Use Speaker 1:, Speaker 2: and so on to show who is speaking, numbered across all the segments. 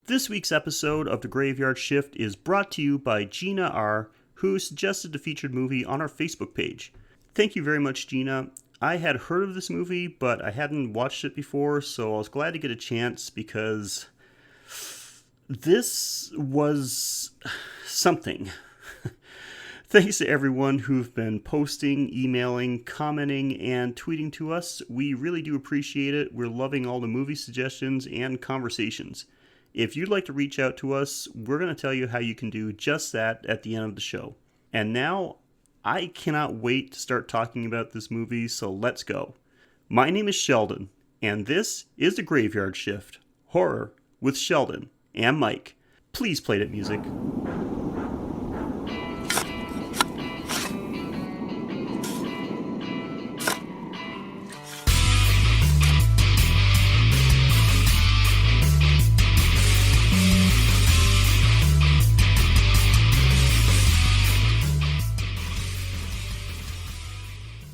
Speaker 1: This week's episode of The Graveyard Shift is brought to you by Gina R., who suggested the featured movie on our Facebook page. Thank you very much, Gina. I had heard of this movie, but I hadn't watched it before, so I was glad to get a chance because this was something. Thanks to everyone who've been posting, emailing, commenting, and tweeting to us. We really do appreciate it. We're loving all the movie suggestions and conversations. If you'd like to reach out to us, we're going to tell you how you can do just that at the end of the show. And now, I cannot wait to start talking about this movie, so let's go. My name is Sheldon, and this is The Graveyard Shift, Horror with Sheldon and Mike. Please play that music.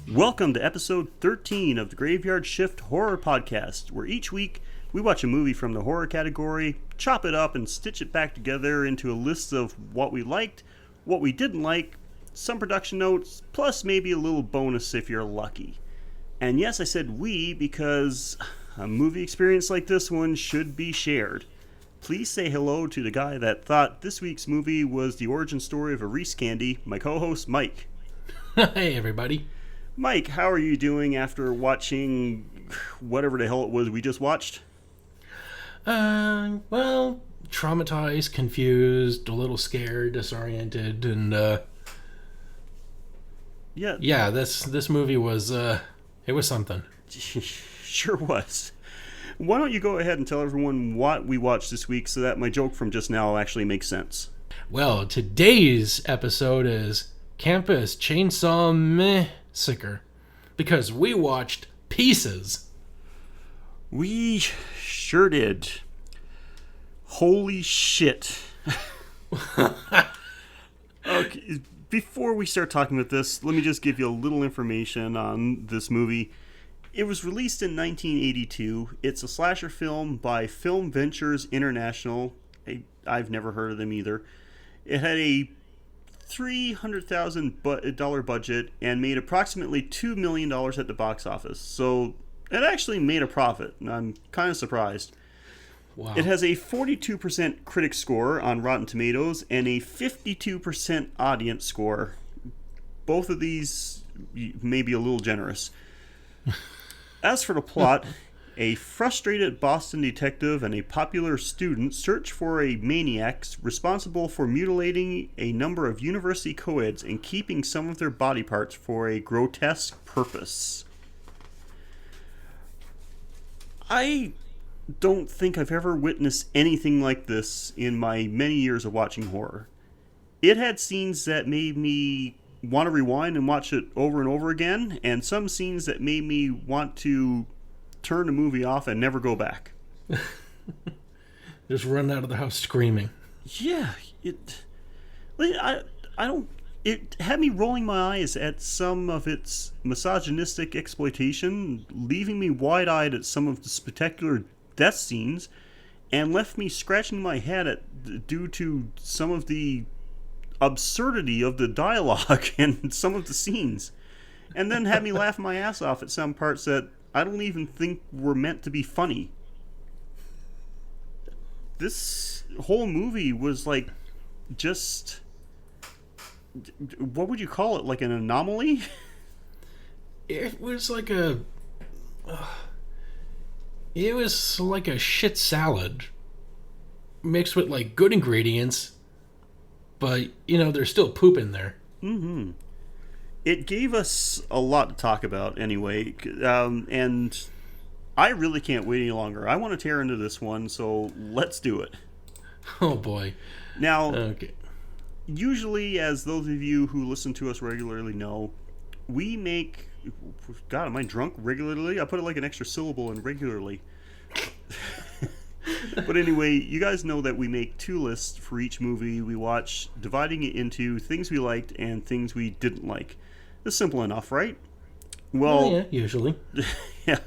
Speaker 1: Welcome to episode 13 of the Graveyard Shift Horror Podcast, where each week we watch a movie from the horror category, chop it up and stitch it back together into a list of what we liked, what we didn't like, some production notes, plus maybe a little bonus if you're lucky. And yes, I said we because a movie experience like this one should be shared. Please say hello to the guy that thought this week's movie was the origin story of a Reese candy, my co-host Mike.
Speaker 2: Hey everybody.
Speaker 1: Mike, how are you doing after watching whatever the hell it was we just watched?
Speaker 2: Well, traumatized, confused, a little scared, disoriented, and yeah, this movie was it was something.
Speaker 1: Sure was. Why don't you go ahead and tell everyone what we watched this week so that my joke from just now actually makes sense?
Speaker 2: Well, today's episode is Campus Chainsaw Meh-ssacre, because we watched Pieces.
Speaker 1: We sure did. Holy shit. Okay, before we start talking about this, let me just give you a little information on this movie. It was released in 1982. It's a slasher film by Film Ventures International. I've never heard of them either. It had a $300,000 budget and made approximately $2 million at the box office. So it actually made a profit, and I'm kind of surprised.
Speaker 2: Wow.
Speaker 1: It has a 42% critic score on Rotten Tomatoes and a 52% audience score. Both of these may be a little generous. As for the plot, a frustrated Boston detective and a popular student search for a maniac responsible for mutilating a number of university co-eds and keeping some of their body parts for a grotesque purpose. I don't think I've ever witnessed anything like this in my many years of watching horror. It had scenes that made me want to rewind and watch it over and over again, and some scenes that made me want to turn the movie off and never go back.
Speaker 2: Just run out of the house screaming.
Speaker 1: Yeah, it had me rolling my eyes at some of its misogynistic exploitation, leaving me wide-eyed at some of the spectacular death scenes, and left me scratching my head due to some of the absurdity of the dialogue and some of the scenes, and then had me laugh my ass off at some parts that I don't even think were meant to be funny. This whole movie was like just, what would you call it? Like an anomaly?
Speaker 2: It was like a shit salad mixed with like good ingredients, but there's still poop in there.
Speaker 1: Mm-hmm. It gave us a lot to talk about anyway, and I really can't wait any longer. I want to tear into this one, so let's do it.
Speaker 2: Oh boy.
Speaker 1: Now,
Speaker 2: okay.
Speaker 1: Usually, as those of you who listen to us regularly know, we make... God, am I drunk regularly? I put it like an extra syllable in regularly. But anyway, you guys know that we make two lists for each movie we watch, dividing it into things we liked and things we didn't like. It's simple enough, right? Well,
Speaker 2: yeah, usually.
Speaker 1: Yeah.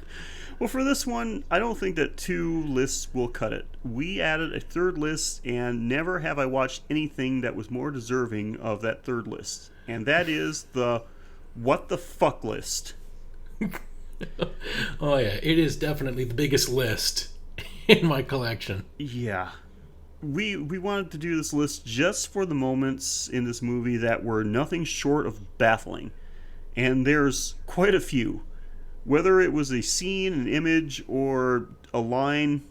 Speaker 1: Well, for this one, I don't think that two lists will cut it. We added a third list, and never have I watched anything that was more deserving of that third list. And that is the what the fuck list.
Speaker 2: Oh yeah, it is definitely the biggest list in my collection.
Speaker 1: Yeah. We wanted to do this list just for the moments in this movie that were nothing short of baffling. And there's quite a few. Whether it was a scene, an image, or a line,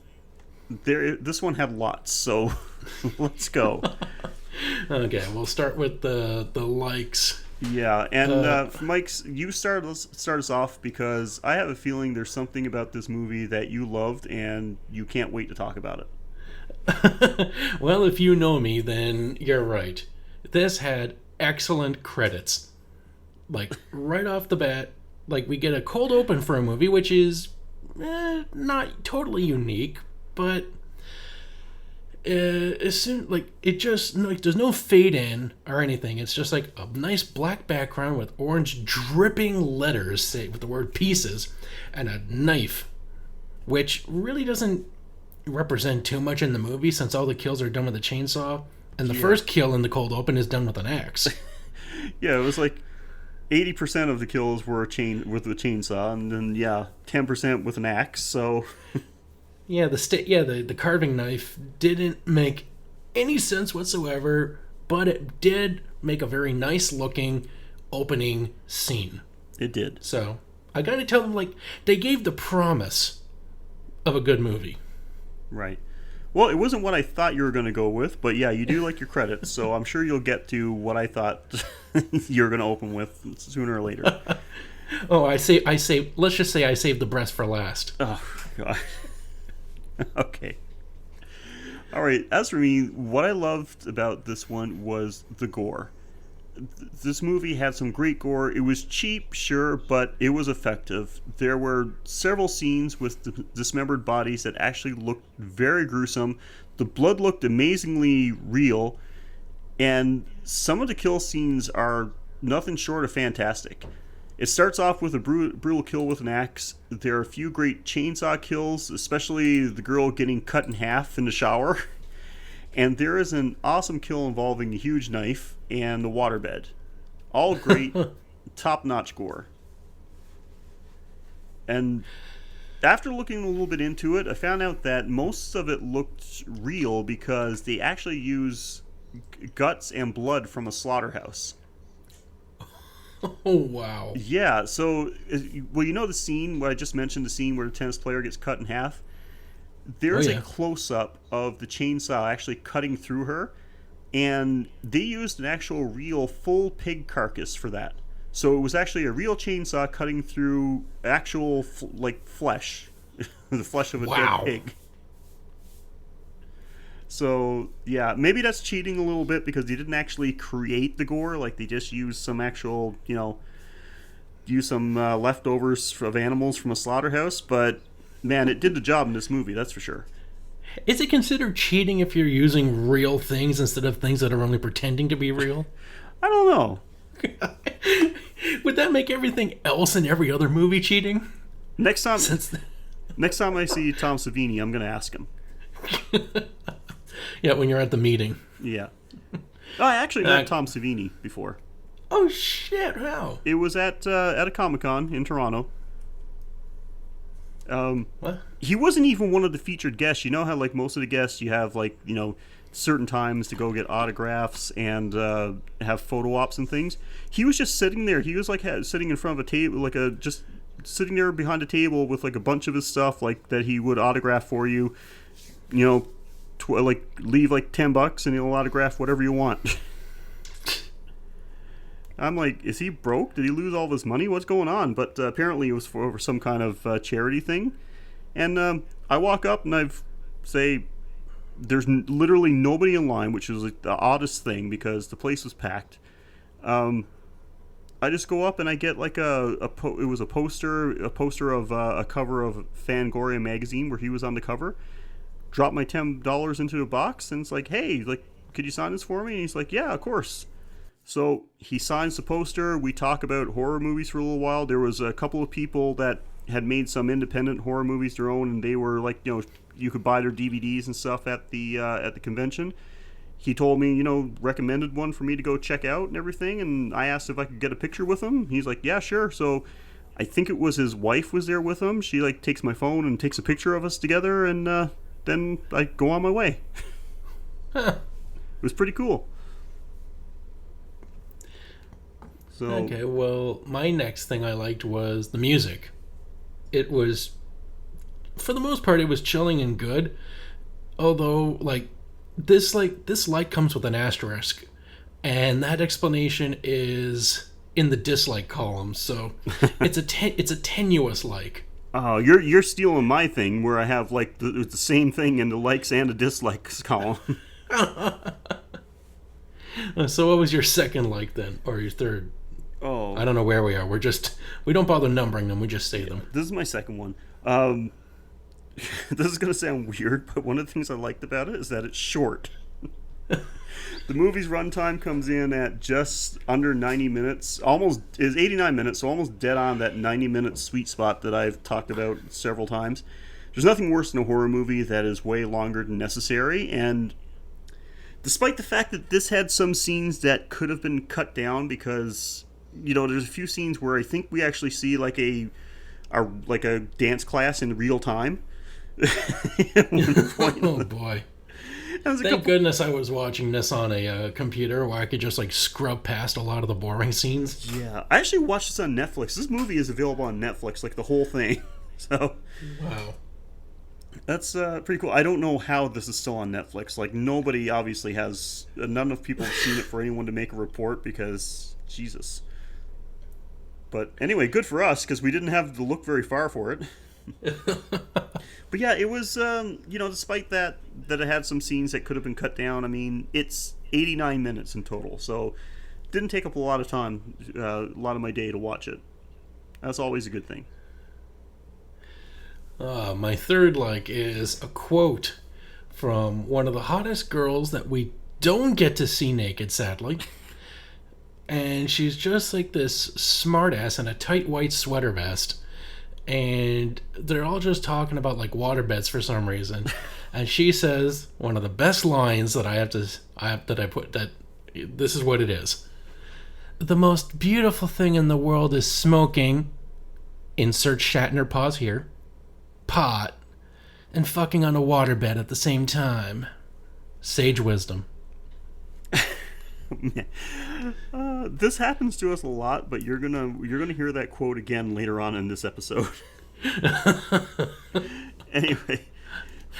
Speaker 1: this one had lots. So let's go.
Speaker 2: Okay, we'll start with the likes.
Speaker 1: Yeah, and Mike's, you start us off because I have a feeling there's something about this movie that you loved and you can't wait to talk about it.
Speaker 2: Well, if you know me, then you're right. This had excellent credits. Like, right off the bat, like, we get a cold open for a movie, which is not totally unique, but as soon, like, it just, like, there's no fade in or anything. It's just like a nice black background with orange dripping letters, say, with the word pieces, and a knife, which really doesn't represent too much in the movie since all the kills are done with a chainsaw, and the first kill in the cold open is done with an axe.
Speaker 1: Yeah, it was like 80% of the kills were with a chainsaw, and then 10% with an axe. So
Speaker 2: yeah, the carving knife didn't make any sense whatsoever, but it did make a very nice looking opening scene.
Speaker 1: It did.
Speaker 2: So I gotta tell them, like, they gave the promise of a good movie.
Speaker 1: Right. Well, it wasn't what I thought you were going to go with, but yeah, you do like your credits, so I'm sure you'll get to what I thought you were going to open with sooner or later.
Speaker 2: Oh, let's just say I saved the breast for last.
Speaker 1: Oh, God. Okay. All right, as for me, what I loved about this one was the gore. This movie had some great gore. It was cheap, sure, but it was effective. There were several scenes with dismembered bodies that actually looked very gruesome. The blood looked amazingly real, and some of the kill scenes are nothing short of fantastic. It starts off with a brutal kill with an axe. There are a few great chainsaw kills, especially the girl getting cut in half in the shower. And there is an awesome kill involving a huge knife and the waterbed. All great, top-notch gore. And after looking a little bit into it, I found out that most of it looked real because they actually use guts and blood from a slaughterhouse.
Speaker 2: Oh, wow.
Speaker 1: Yeah, so, well, you know the scene where I just mentioned, the scene where the tennis player gets cut in half? There's a close-up of the chainsaw actually cutting through her, and they used an actual real full pig carcass for that. So it was actually a real chainsaw cutting through actual flesh, the flesh of a dead pig. So yeah, maybe that's cheating a little bit because they didn't actually create the gore. Like, they just used some actual, use some leftovers of animals from a slaughterhouse, but man, it did the job in this movie, that's for sure.
Speaker 2: Is it considered cheating if you're using real things instead of things that are only pretending to be real?
Speaker 1: I don't know.
Speaker 2: Would that make everything else in every other movie cheating?
Speaker 1: Next time I see Tom Savini, I'm going to ask him.
Speaker 2: Yeah, when you're at the meeting.
Speaker 1: Yeah. Oh, I actually met Tom Savini before.
Speaker 2: Oh, shit, how?
Speaker 1: It was at a Comic-Con in Toronto.
Speaker 2: What?
Speaker 1: He wasn't even one of the featured guests. You know how, like, most of the guests, you have, like, certain times to go get autographs and have photo ops and things. He was just sitting there. He was, like, sitting in front of a table, just sitting there behind a table with, like, a bunch of his stuff, like, that he would autograph for you. Leave, like, $10 and he'll autograph whatever you want. I'm like, is he broke? Did he lose all of his money? What's going on? But apparently it was for some kind of charity thing. And I walk up and there's literally nobody in line, which was like the oddest thing because the place was packed. I just go up and I get like it was a poster of a cover of Fangoria magazine where he was on the cover. Drop my $10 into a box and it's like, hey, like, could you sign this for me? And he's like, yeah, of course. So he signs the poster. We talk about horror movies for a little while. There was a couple of people that had made some independent horror movies their own, and they were like, you could buy their DVDs and stuff at the convention. He told me, recommended one for me to go check out and everything, and I asked if I could get a picture with him. He's like, yeah, sure. So I think it was his wife was there with him. She like takes my phone and takes a picture of us together, and then I go on my way.
Speaker 2: Huh.
Speaker 1: It was pretty cool. So,
Speaker 2: okay, well, my next thing I liked was the music. It was, for the most part, it was chilling and good. Although, this like comes with an asterisk, and that explanation is in the dislike column. So it's a tenuous like.
Speaker 1: Oh, you're stealing my thing where I have like the same thing in the likes and the dislikes column.
Speaker 2: So what was your second like then, or your third?
Speaker 1: Oh,
Speaker 2: I don't know where we are. We don't bother numbering them. We just say them.
Speaker 1: This is my second one. This is gonna sound weird, but one of the things I liked about it is that it's short. The movie's runtime comes in at just under 90 minutes. Almost is 89 minutes, so almost dead on that 90-minute sweet spot that I've talked about several times. There's nothing worse than a horror movie that is way longer than necessary, and despite the fact that this had some scenes that could have been cut down because, there's a few scenes where I think we actually see like a dance class in real time.
Speaker 2: Oh boy. Thank goodness I was watching this on a computer where I could just scrub past a lot of the boring scenes.
Speaker 1: Yeah, I actually watched this on Netflix. This movie is available on Netflix, the whole thing. So,
Speaker 2: wow,
Speaker 1: that's pretty cool. I don't know how this is still on Netflix. Nobody obviously has. None of people have seen it for anyone to make a report because Jesus. But anyway, good for us because we didn't have to look very far for it. But yeah, it was, despite that it had some scenes that could have been cut down, I mean, it's 89 minutes in total, so it didn't take up a lot of time, a lot of my day to watch it. That's always a good thing.
Speaker 2: My third is a quote from one of the hottest girls that we don't get to see naked, sadly. And she's just this smartass in a tight white sweater vest. And they're all just talking about waterbeds for some reason. And she says one of the best lines that this is what it is. The most beautiful thing in the world is smoking, insert Shatner pause here, pot, and fucking on a waterbed at the same time. Sage wisdom.
Speaker 1: This happens to us a lot, but you're gonna hear that quote again later on in this episode. Anyway,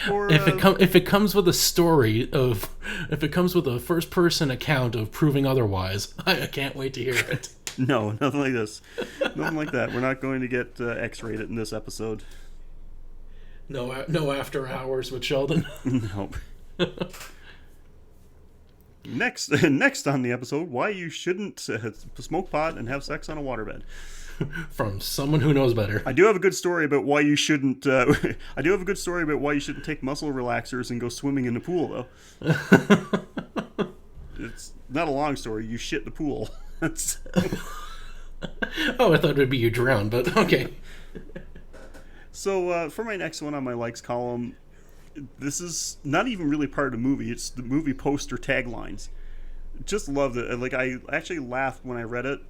Speaker 2: if it comes with a story of, if it comes with a first person account of proving otherwise, I can't wait to hear it.
Speaker 1: No, nothing like this. Nothing like that. We're not going to get X-rated in this episode.
Speaker 2: No after hours with Sheldon.
Speaker 1: Nope. Next on the episode, why you shouldn't smoke pot and have sex on a waterbed.
Speaker 2: From someone who knows better.
Speaker 1: I do have a good story about why you shouldn't. I do have a good story about why you shouldn't take muscle relaxers and go swimming in the pool, though. It's not a long story. You shit the pool.
Speaker 2: Oh, I thought it would be you drowned, but okay.
Speaker 1: So for my next one on my likes column, this is not even really part of the movie. It's the movie poster taglines. Just loved it. I actually laughed when I read it.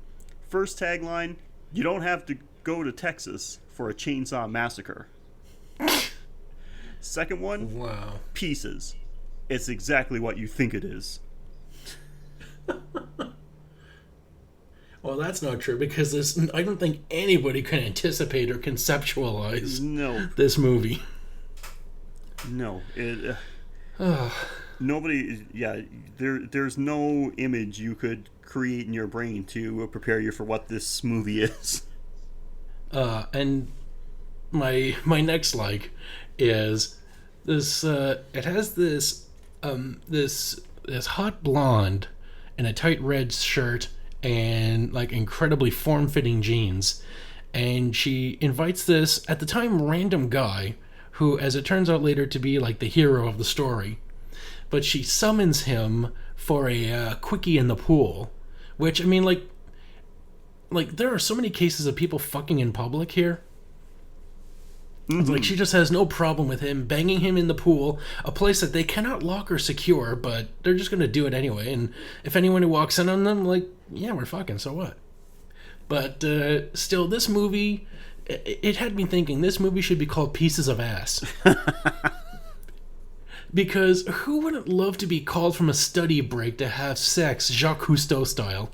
Speaker 1: First tagline, you don't have to go to Texas for a chainsaw massacre. Second one,
Speaker 2: wow.
Speaker 1: Pieces. It's exactly what you think it is.
Speaker 2: Well, that's not true because I don't think anybody can anticipate or conceptualize this movie.
Speaker 1: No, nobody. Yeah, there's no image you could create in your brain to prepare you for what this movie is.
Speaker 2: And my next is this. It has this this hot blonde in a tight red shirt and incredibly form-fitting jeans, and she invites this at the time random guy, who, as it turns out later to be the hero of the story. But she summons him for a quickie in the pool. Which, I mean, there are so many cases of people fucking in public here. It's like she just has no problem with him banging him in the pool, a place that they cannot lock or secure, but they're just going to do it anyway. And if anyone who walks in on them, like, yeah, we're fucking, so what? But still, this movie, it had me thinking this movie should be called Pieces of Ass. Because who wouldn't love to be called from a study break to have sex Jacques Cousteau style?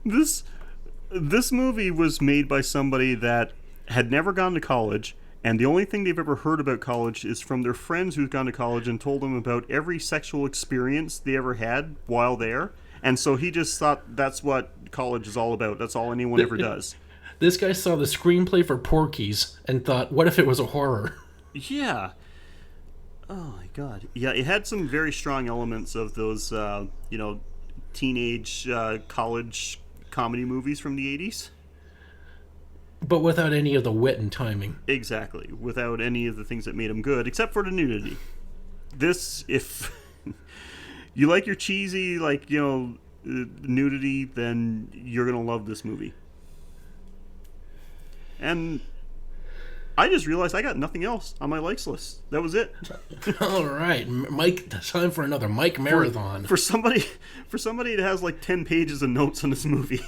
Speaker 1: This movie was made by somebody that had never gone to college, and the only thing they've ever heard about college is from their friends who've gone to college and told them about every sexual experience they ever had while there. And so he just thought that's what college is all about. That's all anyone ever does.
Speaker 2: This guy saw the screenplay for Porky's and thought, what if it was a horror?
Speaker 1: Yeah. Oh my god. Yeah, it had some very strong elements of those, teenage college comedy movies from the 80s.
Speaker 2: But without any of the wit and timing.
Speaker 1: Exactly. Without any of the things that made them good, except for the nudity. This, if you like your cheesy, nudity, then you're going to love this movie. And I just realized I got nothing else on my likes list. That was it.
Speaker 2: All right, Mike. Time for another Mike marathon.
Speaker 1: For somebody that has like 10 pages of notes on this movie,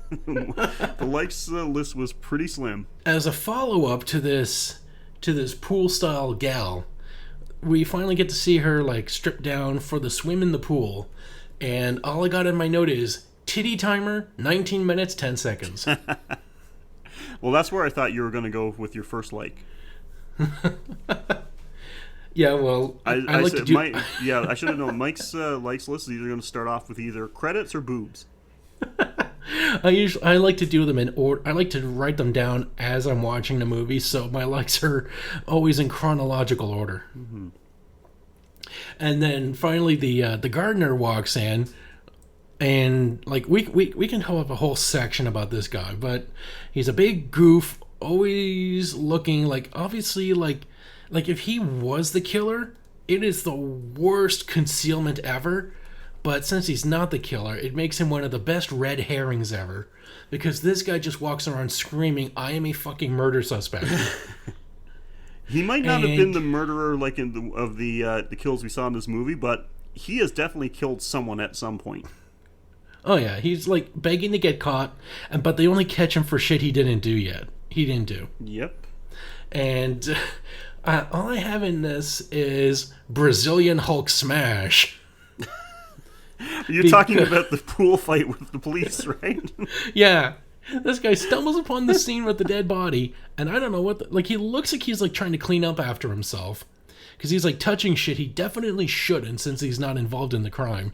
Speaker 1: the likes list was pretty slim.
Speaker 2: As a follow-up to this pool-style gal, we finally get to see her like stripped down for the swim in the pool, and all I got in my note is titty timer 19 minutes 10 seconds.
Speaker 1: Well, that's where I thought you were going to go with your first like.
Speaker 2: Yeah, well, I like
Speaker 1: said,
Speaker 2: to do...
Speaker 1: I should have known. Mike's likes list is either going to start off with either credits or boobs.
Speaker 2: I like to do them in order. I like to write them down as I'm watching the movie, so my likes are always in chronological order. Mm-hmm. And then finally, the gardener walks in. And like we can have a whole section about this guy, but he's a big goof, always looking like obviously like if he was the killer, it is the worst concealment ever. But since he's not the killer, it makes him one of the best red herrings ever, because this guy just walks around screaming, "I am a fucking murder suspect."
Speaker 1: He might not have been the murderer like in the kills we saw in this movie, but he has definitely killed someone at some point.
Speaker 2: Oh yeah, he's like begging to get caught, but they only catch him for shit he didn't do yet. He didn't do.
Speaker 1: Yep.
Speaker 2: And all I have in this is Brazilian Hulk smash.
Speaker 1: You're talking about the pool fight with the police, right?
Speaker 2: Yeah. This guy stumbles upon the scene with the dead body, and I don't know what he looks like he's like trying to clean up after himself, because he's like touching shit he definitely shouldn't since he's not involved in the crime.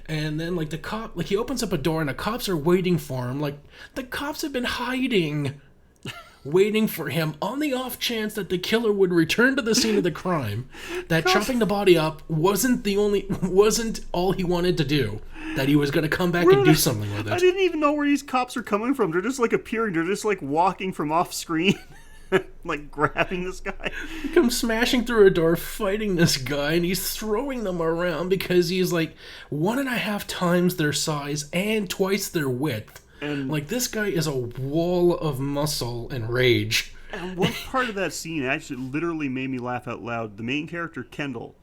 Speaker 2: And then like the cop, like he opens up a door and the cops are waiting for him. Like the cops have been hiding, waiting for him on the off chance that the killer would return to the scene of the crime. That chopping the body up wasn't all he wanted to do. That he was going to come back and do something with it.
Speaker 1: I didn't even know where these cops are coming from. They're just like appearing. They're just like walking from off screen. Like grabbing this guy.
Speaker 2: He comes smashing through a door, fighting this guy, and he's throwing them around because he's like 1.5 times their size and twice their width. And like this guy is a wall of muscle and rage.
Speaker 1: And one part of that scene actually literally made me laugh out loud. The main character, Kendall,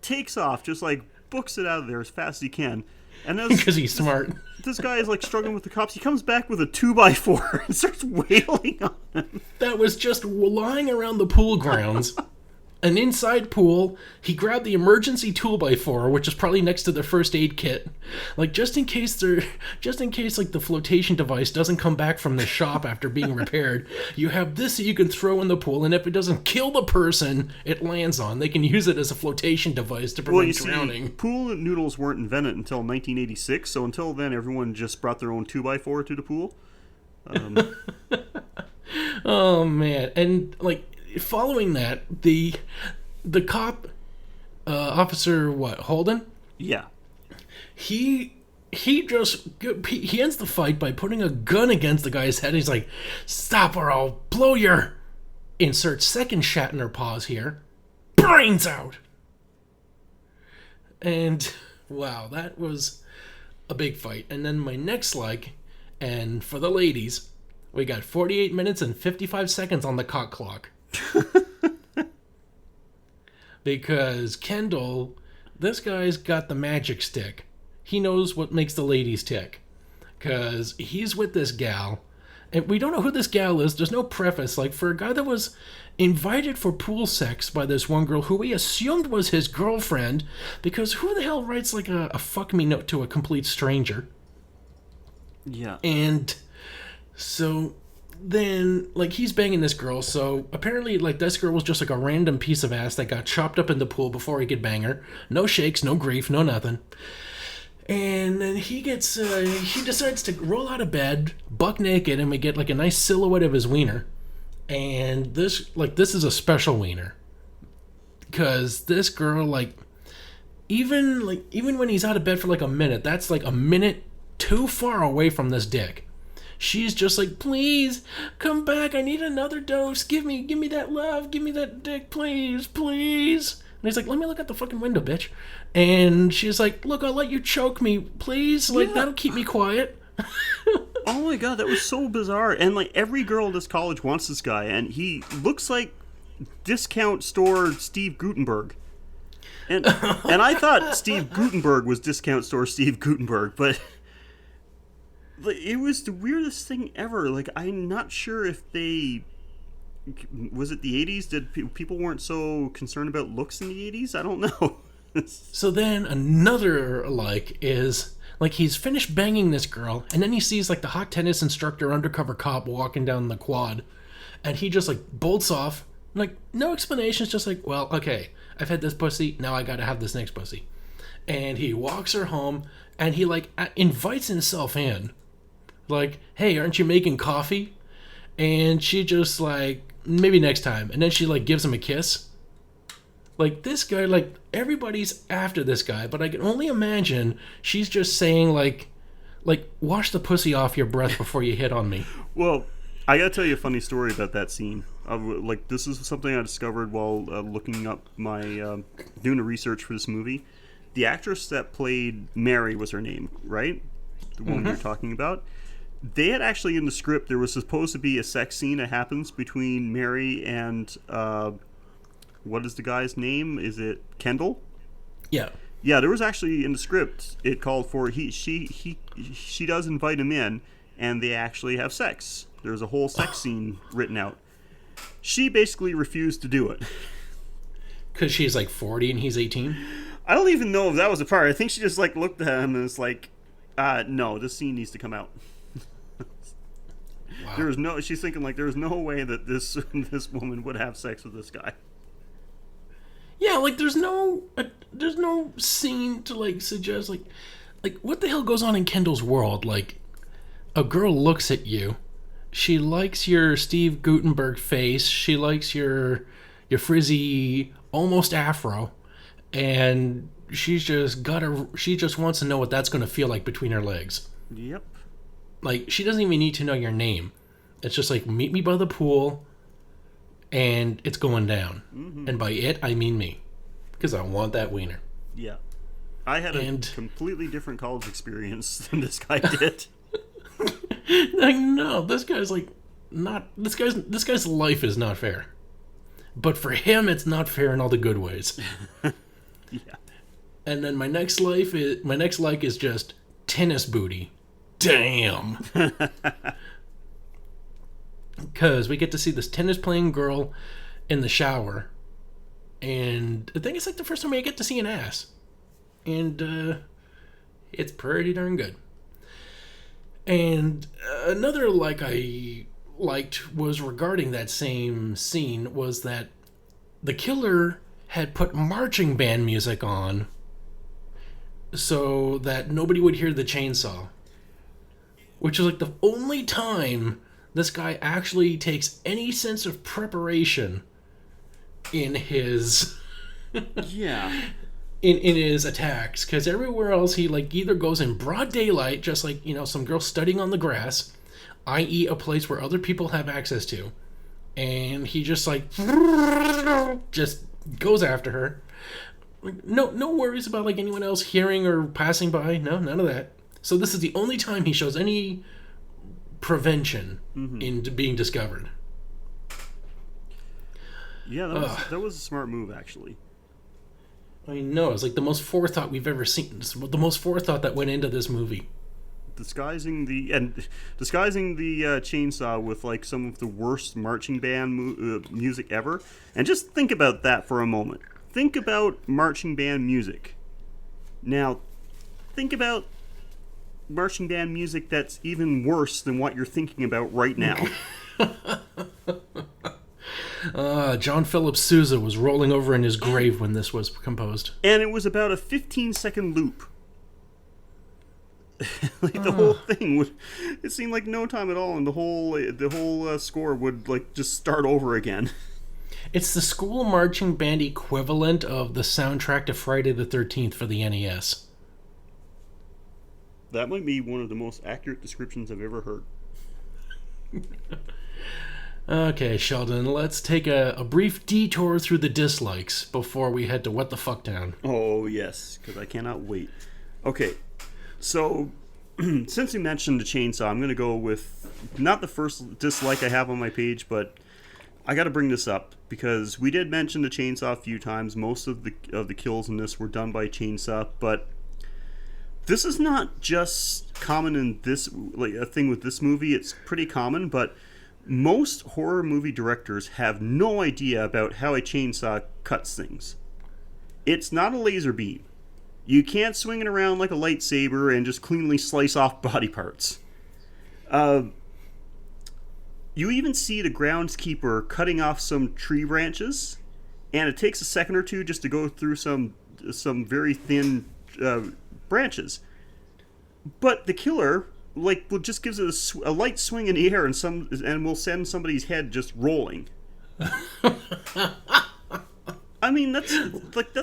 Speaker 1: takes off, just like books it out of there as fast as he can. And
Speaker 2: because he's smart.
Speaker 1: This guy is like struggling with the cops. He comes back with a 2x4 and starts wailing on him.
Speaker 2: That was just lying around the pool grounds. An inside pool. He grabbed the emergency 2x4, which is probably next to the first aid kit, like just in case like the flotation device doesn't come back from the shop after being repaired. You have this that you can throw in the pool, and if it doesn't kill the person it lands on, they can use it as a flotation device to prevent drowning.
Speaker 1: Pool noodles weren't invented until 1986, so until then everyone just brought their own 2x4 to the pool.
Speaker 2: Oh man, and like. Following that, the cop officer, Holden?
Speaker 1: Yeah.
Speaker 2: He ends the fight by putting a gun against the guy's head. He's like, "Stop or I'll blow your..." Insert second Shatner pause here. "Brains out!" And wow, that was a big fight. And then my next like, and for the ladies, we got 48 minutes and 55 seconds on the cock clock. Because Kendall, this guy's got the magic stick. He knows what makes the ladies tick. Because he's with this gal, and we don't know who this gal is. There's no preface. Like, for a guy that was invited for pool sex by this one girl who we assumed was his girlfriend, because who the hell writes, like, a fuck me note to a complete stranger?
Speaker 1: Yeah.
Speaker 2: And so then, like, he's banging this girl, so apparently, like, this girl was just, like, a random piece of ass that got chopped up in the pool before he could bang her. No shakes, no grief, no nothing. And then he decides to roll out of bed, buck naked, and we get, like, a nice silhouette of his wiener. And this is a special wiener. Because this girl, even when he's out of bed for, like, a minute, that's, like, a minute too far away from this dick. She's just like, please, come back, I need another dose, give me that love, give me that dick, please, please. And he's like, let me look out the fucking window, bitch. And she's like, look, I'll let you choke me, please, that'll keep me quiet.
Speaker 1: Oh my god, that was so bizarre. And, like, every girl at this college wants this guy, and he looks like discount store Steve Gutenberg. And I thought Steve Gutenberg was discount store Steve Gutenberg, but it was the weirdest thing ever. Like, I'm not sure if was it the 80s? Did people weren't so concerned about looks in the 80s? I don't know.
Speaker 2: So then another, is, like, he's finished banging this girl, and then he sees, like, the hot tennis instructor undercover cop walking down the quad, and he just, like, bolts off. Like, no explanations, just like, well, okay, I've had this pussy, now I gotta have this next pussy. And he walks her home, and he, like, invites himself in. Like, hey, aren't you making coffee? And she just, like, maybe next time. And then she, like, gives him a kiss. Like, this guy, like, everybody's after this guy, but I can only imagine she's just saying, like, wash the pussy off your breath before you hit on me.
Speaker 1: Well, I gotta tell you a funny story about that scene. Like, this is something I discovered while looking up doing the research for this movie. The actress that played Mary was her name, right? The one you're talking about. They had actually, in the script, there was supposed to be a sex scene that happens between Mary and, what is the guy's name? Is it Kendall?
Speaker 2: Yeah.
Speaker 1: Yeah, there was actually, in the script, it called for, she does invite him in, and they actually have sex. There's a whole sex scene written out. She basically refused to do it.
Speaker 2: Because she's, like, 40 and he's 18?
Speaker 1: I don't even know if that was a part. I think she just, like, looked at him and was like, no, this scene needs to come out. Wow. She's thinking, like, there's no way that this woman would have sex with this guy.
Speaker 2: Yeah, like, there's no scene to, like, suggest, like what the hell goes on in Kendall's world? Like, a girl looks at you, she likes your Steve Gutenberg face, she likes your frizzy, almost afro, and she just wants to know what that's going to feel like between her legs.
Speaker 1: Yep.
Speaker 2: Like, she doesn't even need to know your name. It's just like, meet me by the pool, and it's going down. Mm-hmm. And by it, I mean me. Because I want that wiener.
Speaker 1: Yeah. I had a completely different college experience than this guy did.
Speaker 2: Like, no, this guy's like, not, this guy's life is not fair. But for him, it's not fair in all the good ways.
Speaker 1: Yeah.
Speaker 2: And then my next like is just tennis booty. Damn. Because we get to see this tennis playing girl in the shower, and I think it's like the first time I get to see an ass, and it's pretty darn good. And another I liked was regarding that same scene was that the killer had put marching band music on so that nobody would hear the chainsaw. Which is like the only time this guy actually takes any sense of preparation in his
Speaker 1: yeah
Speaker 2: in his attacks, because everywhere else he like either goes in broad daylight, just like, you know, some girl studying on the grass, i.e. a place where other people have access to, and he just like just goes after her. Like, no worries about like anyone else hearing or passing by. No, none of that. So this is the only time he shows any prevention into being discovered.
Speaker 1: Yeah, that was a smart move, actually.
Speaker 2: I know, it's like the most forethought we've ever seen. It's the most forethought that went into this movie.
Speaker 1: Disguising the chainsaw with like some of the worst marching band music ever, and just think about that for a moment. Think about marching band music. Now, think about marching band music that's even worse than what you're thinking about right now.
Speaker 2: John Philip Sousa was rolling over in his grave when this was composed.
Speaker 1: And it was about a 15-second loop. Like the whole thing would, it seemed like no time at all, and the whole score would like just start over again.
Speaker 2: It's the school marching band equivalent of the soundtrack to Friday the 13th for the NES.
Speaker 1: That might be one of the most accurate descriptions I've ever heard.
Speaker 2: Okay, Sheldon, let's take a brief detour through the dislikes before we head to What the Fuck Town.
Speaker 1: Oh, yes, because I cannot wait. Okay, so since you mentioned the chainsaw, I'm going to go with not the first dislike I have on my page, but I got to bring this up because we did mention the chainsaw a few times. Most of the kills in this were done by chainsaw, but this is not just common in this, like a thing with this movie. It's pretty common, but most horror movie directors have no idea about how a chainsaw cuts things. It's not a laser beam. You can't swing it around like a lightsaber and just cleanly slice off body parts. You even see the groundskeeper cutting off some tree branches, and it takes a second or two just to go through some very thin branches. But the killer will just gives it a light swing in the air and will send somebody's head just rolling. I mean, that's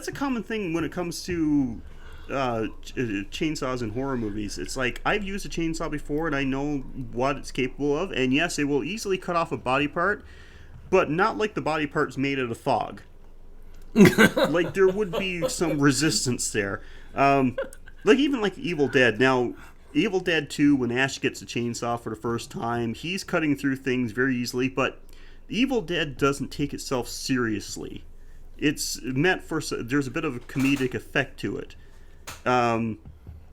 Speaker 1: a common thing when it comes to chainsaws in horror movies. It's like, I've used a chainsaw before and I know what it's capable of, and yes, it will easily cut off a body part, but not like the body part's made out of fog. Like, there would be some resistance there. Even like Evil Dead. Now, Evil Dead 2, when Ash gets a chainsaw for the first time, he's cutting through things very easily, but Evil Dead doesn't take itself seriously. It's meant for, there's a bit of a comedic effect to it.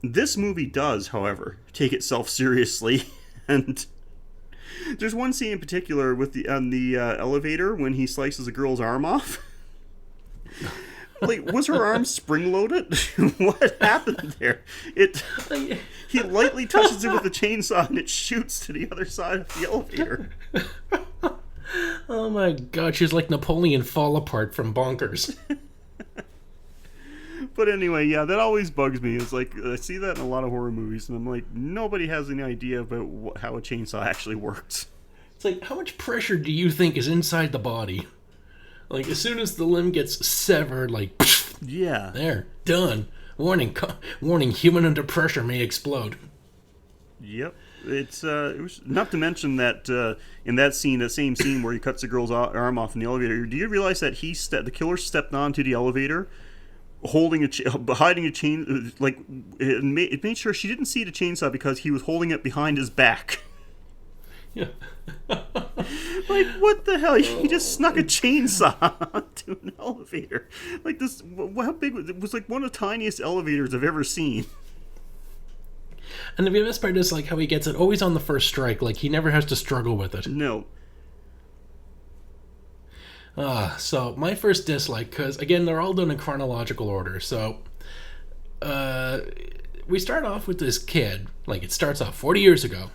Speaker 1: This movie does, however, take itself seriously, and there's one scene in particular with on the elevator when he slices a girl's arm off. Like, was her arm spring-loaded? What happened there? He lightly touches it with the chainsaw and it shoots to the other side of the elevator.
Speaker 2: Oh my god, she's like Napoleon Fall Apart from Bonkers.
Speaker 1: But anyway, yeah, that always bugs me. It's like, I see that in a lot of horror movies, and I'm like, nobody has any idea about how a chainsaw actually works.
Speaker 2: It's like, how much pressure do you think is inside the body? Like, as soon as the limb gets severed, like,
Speaker 1: yeah,
Speaker 2: there, done. Warning, human under pressure may explode.
Speaker 1: Yep. It was, not to mention that in that same scene where he cuts the girl's arm off in the elevator, do you realize that the killer stepped onto the elevator hiding a chain, like, it made sure she didn't see the chainsaw because he was holding it behind his back.
Speaker 2: Yeah.
Speaker 1: Like, what the hell? He just snuck a chainsaw onto an elevator. Like, this, how big was it? It was like one of the tiniest elevators I've ever seen.
Speaker 2: And the best part is, like, how he gets it always on the first strike. Like, he never has to struggle with it.
Speaker 1: No.
Speaker 2: So, my first dislike, because, again, they're all done in chronological order. So, we start off with this kid. Like, it starts off 40 years ago.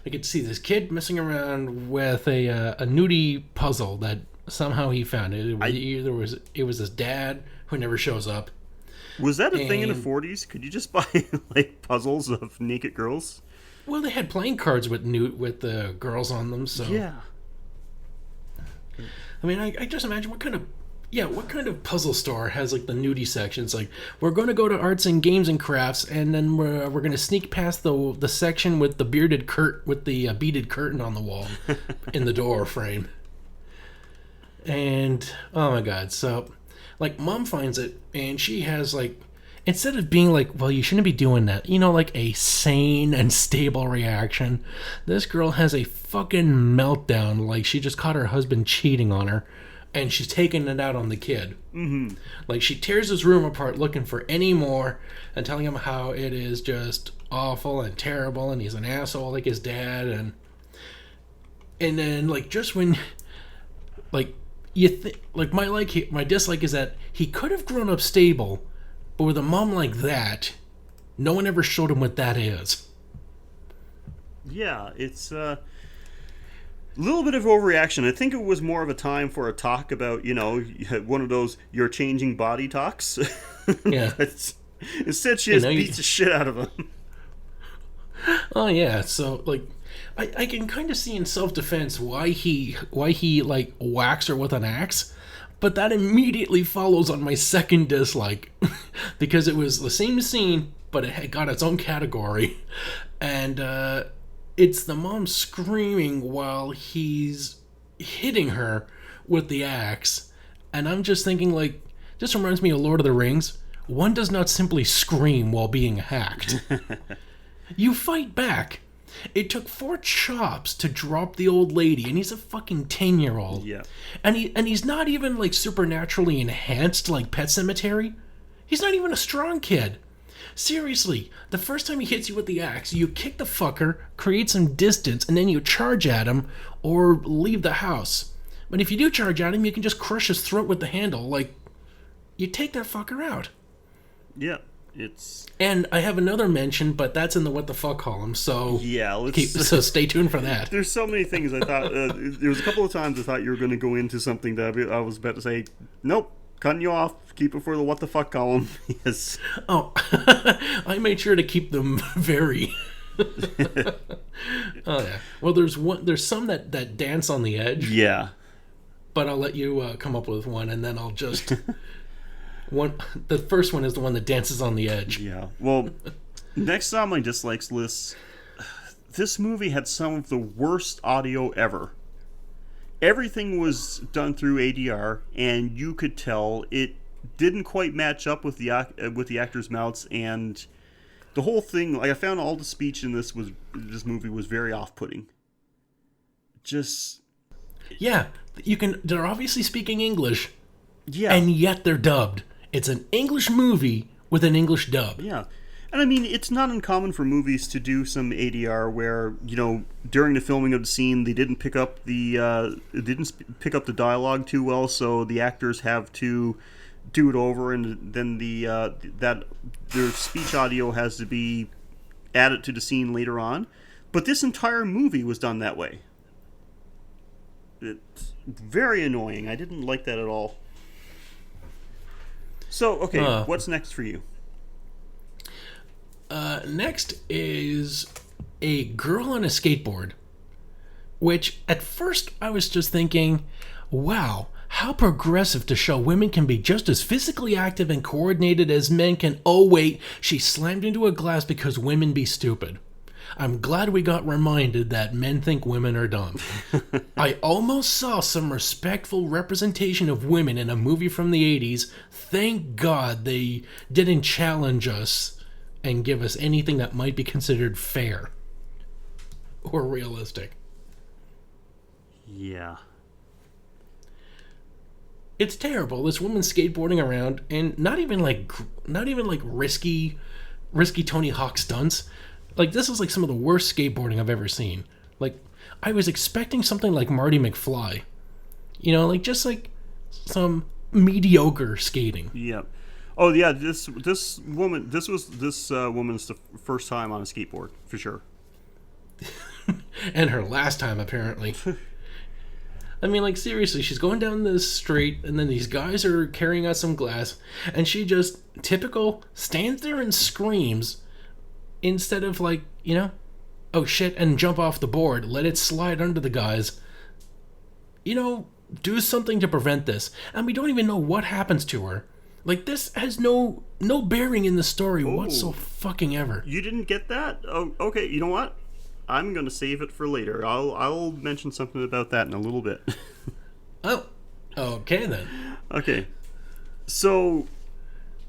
Speaker 2: We get to see this kid messing around with a nudie puzzle that somehow he found. It was his dad who never shows up.
Speaker 1: Was that a thing in the 40s? Could you just buy like puzzles of naked girls?
Speaker 2: Well, they had playing cards with the girls on them. So
Speaker 1: yeah.
Speaker 2: I mean, I just imagine what kind of puzzle store has like the nudie section? It's like, we're going to go to arts and games and crafts, and then we're going to sneak past the section with the beaded curtain on the wall in the door frame. And oh my god, so like mom finds it, and she has like, instead of being like, well, you shouldn't be doing that, like a sane and stable reaction, this girl has a fucking meltdown like she just caught her husband cheating on her. and she's taking it out on the kid. Like, she tears his room apart looking for any more and telling him how it is just awful and terrible and he's an asshole like his dad. And then, like, just when, like, you think, like, my dislike is that he could have grown up stable, but with a mom like that, no one ever showed him what that is.
Speaker 1: Yeah, it's a little bit of overreaction. I think it was more of a time for a talk about, one of those you're changing body talks.
Speaker 2: Yeah.
Speaker 1: Instead, she just beats the shit out of him.
Speaker 2: Oh, yeah. So, like, I can kind of see in self-defense why he like, whacks her with an axe. But that immediately follows on my second dislike. Because it was the same scene, but it had got its own category. And, it's the mom screaming while he's hitting her with the axe. And I'm just thinking, like, this reminds me of Lord of the Rings. One does not simply scream while being hacked. You fight back. It took 4 chops to drop the old lady, and he's a fucking 10-year-old.
Speaker 1: Yeah.
Speaker 2: And he's not even, like, supernaturally enhanced like Pet Sematary. He's not even a strong kid. Seriously, the first time he hits you with the axe, you kick the fucker, create some distance, and then you charge at him or leave the house. But if you do charge at him, you can just crush his throat with the handle. Like, you take that fucker out.
Speaker 1: Yeah, it's...
Speaker 2: And I have another mention, but that's in the what the fuck column, so...
Speaker 1: Yeah,
Speaker 2: so stay tuned for that.
Speaker 1: There's so many things I thought... there was a couple of times I thought you were going to go into something that I was about to say, nope. Cutting you off. Keep it for the what the fuck column. Yes.
Speaker 2: Oh, I made sure to keep them very. Oh yeah. Well, there's some that dance on the edge.
Speaker 1: Yeah.
Speaker 2: But I'll let you come up with one, and then I'll just one. The first one is the one that dances on the edge.
Speaker 1: Yeah. Well, next on my dislikes list, this movie had some of the worst audio ever. Everything was done through ADR, and you could tell it didn't quite match up with the actors' mouths, and the whole thing. Like, I found all the speech in this movie was very off-putting. Just
Speaker 2: they're obviously speaking English,
Speaker 1: yeah,
Speaker 2: and yet they're dubbed. It's an English movie with an English dub.
Speaker 1: Yeah. And I mean, it's not uncommon for movies to do some ADR where, during the filming of the scene, they didn't pick up the dialogue too well, so the actors have to do it over, and then their speech audio has to be added to the scene later on. But this entire movie was done that way. It's very annoying. I didn't like that at all. So, okay, what's next for you?
Speaker 2: Next is a girl on a skateboard, which at first I was just thinking, wow, how progressive to show women can be just as physically active and coordinated as men can. Oh wait, she slammed into a glass because women be stupid. I'm glad we got reminded that men think women are dumb. I almost saw some respectful representation of women in a movie from the 80s. Thank God they didn't challenge us and give us anything that might be considered fair or realistic.
Speaker 1: Yeah.
Speaker 2: It's terrible. This woman's skateboarding around, and not even like risky Tony Hawk stunts. Like, this is like some of the worst skateboarding I've ever seen. Like, I was expecting something like Marty McFly. Like just like some mediocre skating.
Speaker 1: Yeah. Oh yeah, this woman's the first time on a skateboard for sure.
Speaker 2: And her last time, apparently. I mean, like, seriously, she's going down this street, and then these guys are carrying out some glass, and she just, typical, stands there and screams, instead of, like, oh shit, and jump off the board, let it slide under the guys. Do something to prevent this. And we don't even know what happens to her. Like, this has no bearing in the story whatsoever.
Speaker 1: You didn't get that? Oh, okay, you know what? I'm going to save it for later. I'll mention something about that in a little bit.
Speaker 2: Oh, okay then.
Speaker 1: Okay. So,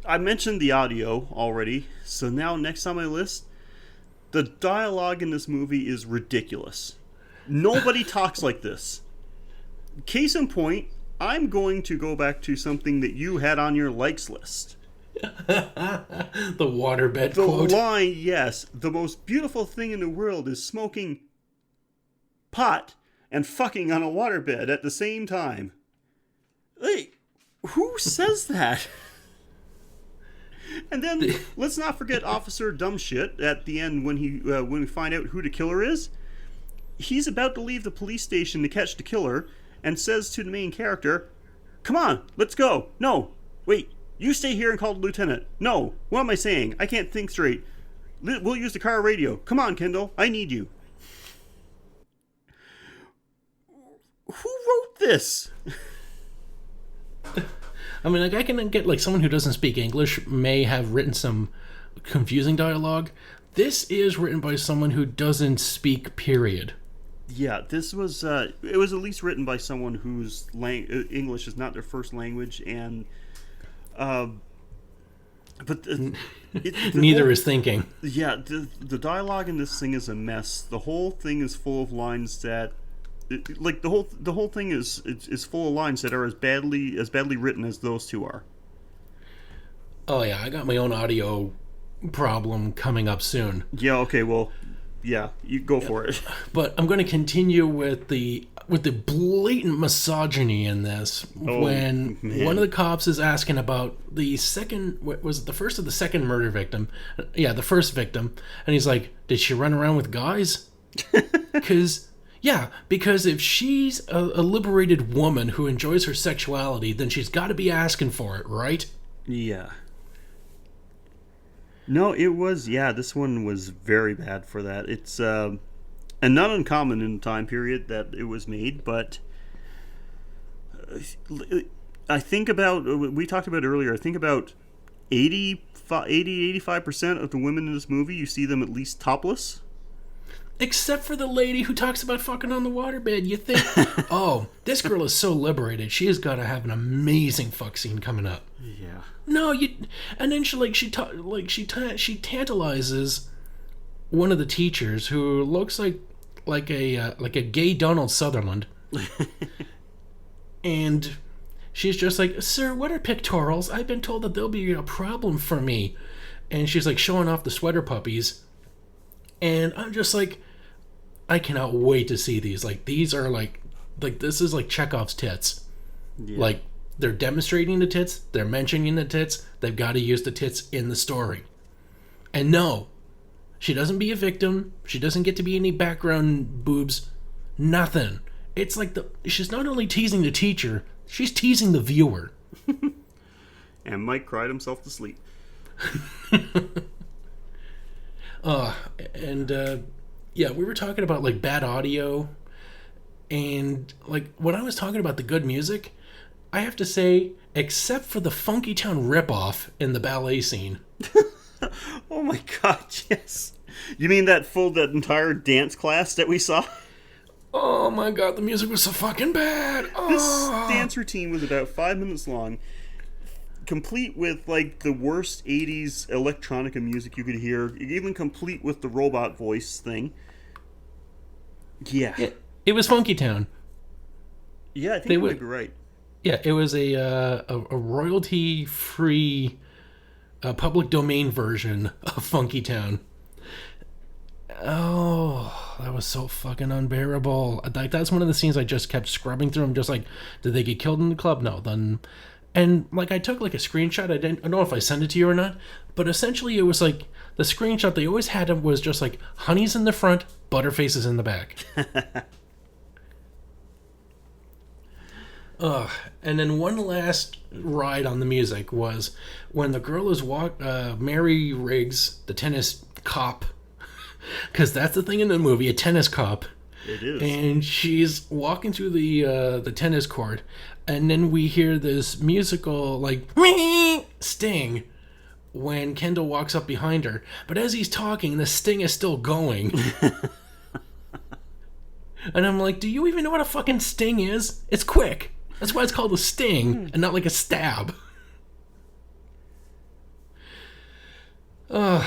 Speaker 1: I mentioned the audio already. So now, next on my list, the dialogue in this movie is ridiculous. Nobody talks like this. Case in point, I'm going to go back to something that you had on your likes list.
Speaker 2: The waterbed
Speaker 1: The
Speaker 2: quote.
Speaker 1: line, yes, the most beautiful thing in the world is smoking pot and fucking on a waterbed at the same time. Like, who says that? And then let's not forget Officer Dumbshit at the end when we find out who the killer is. He's about to leave the police station to catch the killer and says to the main character, "Come on, let's go. No, wait, you stay here and call the lieutenant. No, what am I saying? I can't think straight. We'll use the car radio. Come on, Kendall, I need you." Who wrote this?
Speaker 2: I mean, like, I can get, like, someone who doesn't speak English may have written some confusing dialogue. This is written by someone who doesn't speak, period.
Speaker 1: Yeah, this was, it was at least written by someone whose English is not their first language, and, but
Speaker 2: Neither is thinking.
Speaker 1: Yeah, the dialogue in this thing is a mess. The whole thing is full of lines that, like, the whole thing is full of lines that are as badly written as those two are.
Speaker 2: Oh yeah, I got my own audio problem coming up soon.
Speaker 1: Yeah. Okay. Well. Yeah. You go for it.
Speaker 2: But I'm going to continue with the blatant misogyny in this. When one of the cops is asking about the second, was it the first or the second murder victim? Yeah, the first victim, and he's like, "Did she run around with guys?" Because if she's a liberated woman who enjoys her sexuality, then she's got to be asking for it, right?
Speaker 1: Yeah. No, it was, this one was very bad for that. It's, and not uncommon in the time period that it was made, but I think about, we talked about earlier, I think about 85% of the women in this movie, you see them at least topless.
Speaker 2: Except for the lady who talks about fucking on the waterbed. You think, oh, this girl is so liberated. She has got to have an amazing fuck scene coming up.
Speaker 1: Yeah.
Speaker 2: No, and then she tantalizes one of the teachers who looks like a gay Donald Sutherland, and she's just like, "Sir, what are pectorals? I've been told that they'll be a problem for me," and she's like showing off the sweater puppies, and I'm just like, I cannot wait to see these. Like, these are like this is like Chekhov's tits.
Speaker 1: Yeah.
Speaker 2: Like, they're demonstrating the tits, they're mentioning the tits, they've got to use the tits in the story. And no, she doesn't be a victim, she doesn't get to be any background boobs, nothing. It's like she's not only teasing the teacher, she's teasing the viewer.
Speaker 1: And Mike cried himself to sleep.
Speaker 2: Yeah, we were talking about, like, bad audio, and, like, when I was talking about the good music, I have to say, except for the Funky Town ripoff in the ballet scene.
Speaker 1: Oh my god, yes. You mean that entire dance class that we saw?
Speaker 2: Oh my god, the music was so fucking bad. Oh.
Speaker 1: This dance routine was about 5 minutes long, complete with, like, the worst 80s electronica music you could hear, even complete with the robot voice thing. Yeah.
Speaker 2: It was Funky Town.
Speaker 1: Yeah, I think you might be right.
Speaker 2: Yeah, it was a royalty-free public domain version of Funky Town. Oh, that was so fucking unbearable. Like, that's one of the scenes I just kept scrubbing through. I'm just like, did they get killed in the club? No, then... And, like, I took, like, a screenshot. I don't know if I sent it to you or not. But essentially, it was, like, the screenshot they always had was just, like, Honey's in the front, Butterface is in the back. And then one last ride on the music was when the girl is Mary Riggs, the tennis cop, because that's the thing in the movie, a tennis cop.
Speaker 1: It is.
Speaker 2: And she's walking through the tennis court, and then we hear this musical, like, sting when Kendall walks up behind her. But as he's talking, the sting is still going. And I'm like, do you even know what a fucking sting is? It's quick. That's why it's called a sting and not like a stab. Like,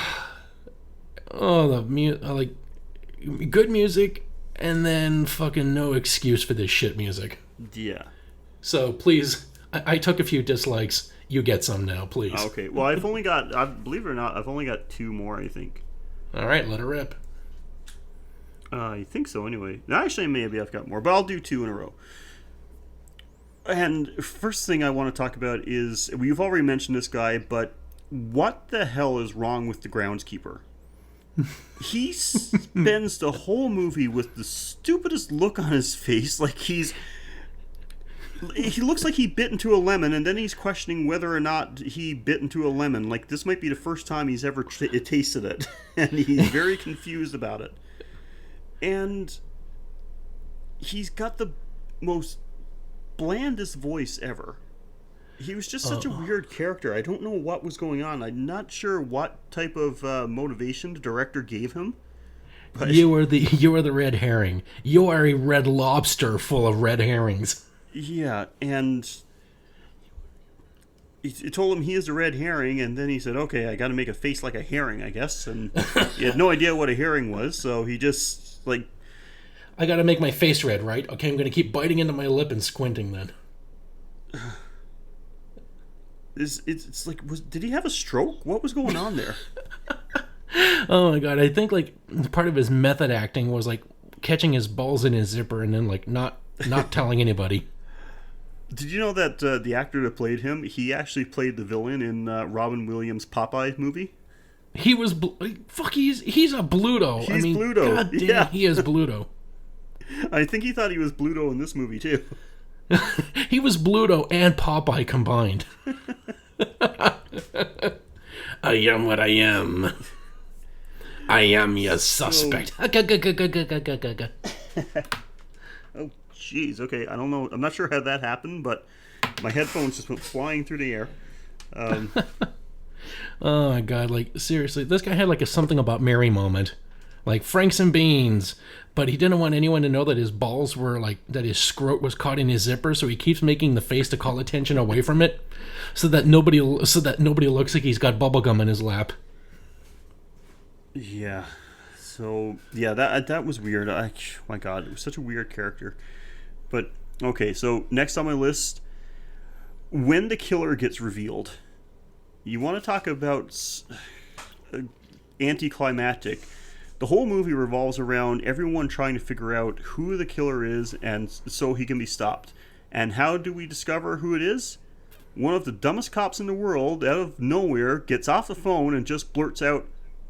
Speaker 2: good music and then fucking no excuse for this shit music.
Speaker 1: Yeah.
Speaker 2: So please, I took a few dislikes. You get some now, please.
Speaker 1: Okay. Well, believe it or not, I've only got 2 more, I think.
Speaker 2: All right, let her rip.
Speaker 1: I think so, anyway. Now, actually, maybe I've got more, but I'll do 2 in a row. And first thing I want to talk about is, we've already mentioned this guy, but what the hell is wrong with the groundskeeper? He spends the whole movie with the stupidest look on his face, like he looks like he bit into a lemon, and then he's questioning whether or not he bit into a lemon. Like, this might be the first time he's ever tasted it, and he's very confused about it. And he's got the most blandest voice ever. He was just such a weird character. I don't know what was going on. I'm not sure what type of motivation the director gave him. But
Speaker 2: You are the red herring. You are a red lobster full of red herrings.
Speaker 1: yeah, and he told him he is a red herring, and then he said, okay, I got to make a face like a herring, I guess. And he had no idea what a herring was, so he just, like...
Speaker 2: I gotta make my face red, right? Okay, I'm gonna keep biting into my lip and squinting then.
Speaker 1: It's like, did he have a stroke? What was going on there?
Speaker 2: Oh my god, I think like part of his method acting was like catching his balls in his zipper and then like not telling anybody.
Speaker 1: Did you know that the actor that played him, he actually played the villain in Robin Williams' Popeye movie?
Speaker 2: He was he's a Bluto.
Speaker 1: He's Bluto.
Speaker 2: God damn,
Speaker 1: Yeah.
Speaker 2: he is Bluto.
Speaker 1: I think he thought he was Bluto in this movie too.
Speaker 2: He was Bluto and Popeye combined. I am what I am. I am your suspect.
Speaker 1: Oh, jeez. Okay, I don't know. I'm not sure how that happened, but my headphones just went flying through the air.
Speaker 2: Oh my god, like seriously, this guy had like a something about Mary moment. Like Franks and beans, but he didn't want anyone to know that his balls were like, that his scrot was caught in his zipper, so he keeps making the face to call attention away from it, so that nobody looks like he's got bubblegum in his lap.
Speaker 1: Yeah. So, yeah, that was weird. My god, it was such a weird character. But, okay, so next on my list, when the killer gets revealed, you want to talk about anticlimactic. The whole movie revolves around everyone trying to figure out who the killer is, and so he can be stopped. And how do we discover who it is? One of the dumbest cops in the world, out of nowhere, gets off the phone and just blurts out,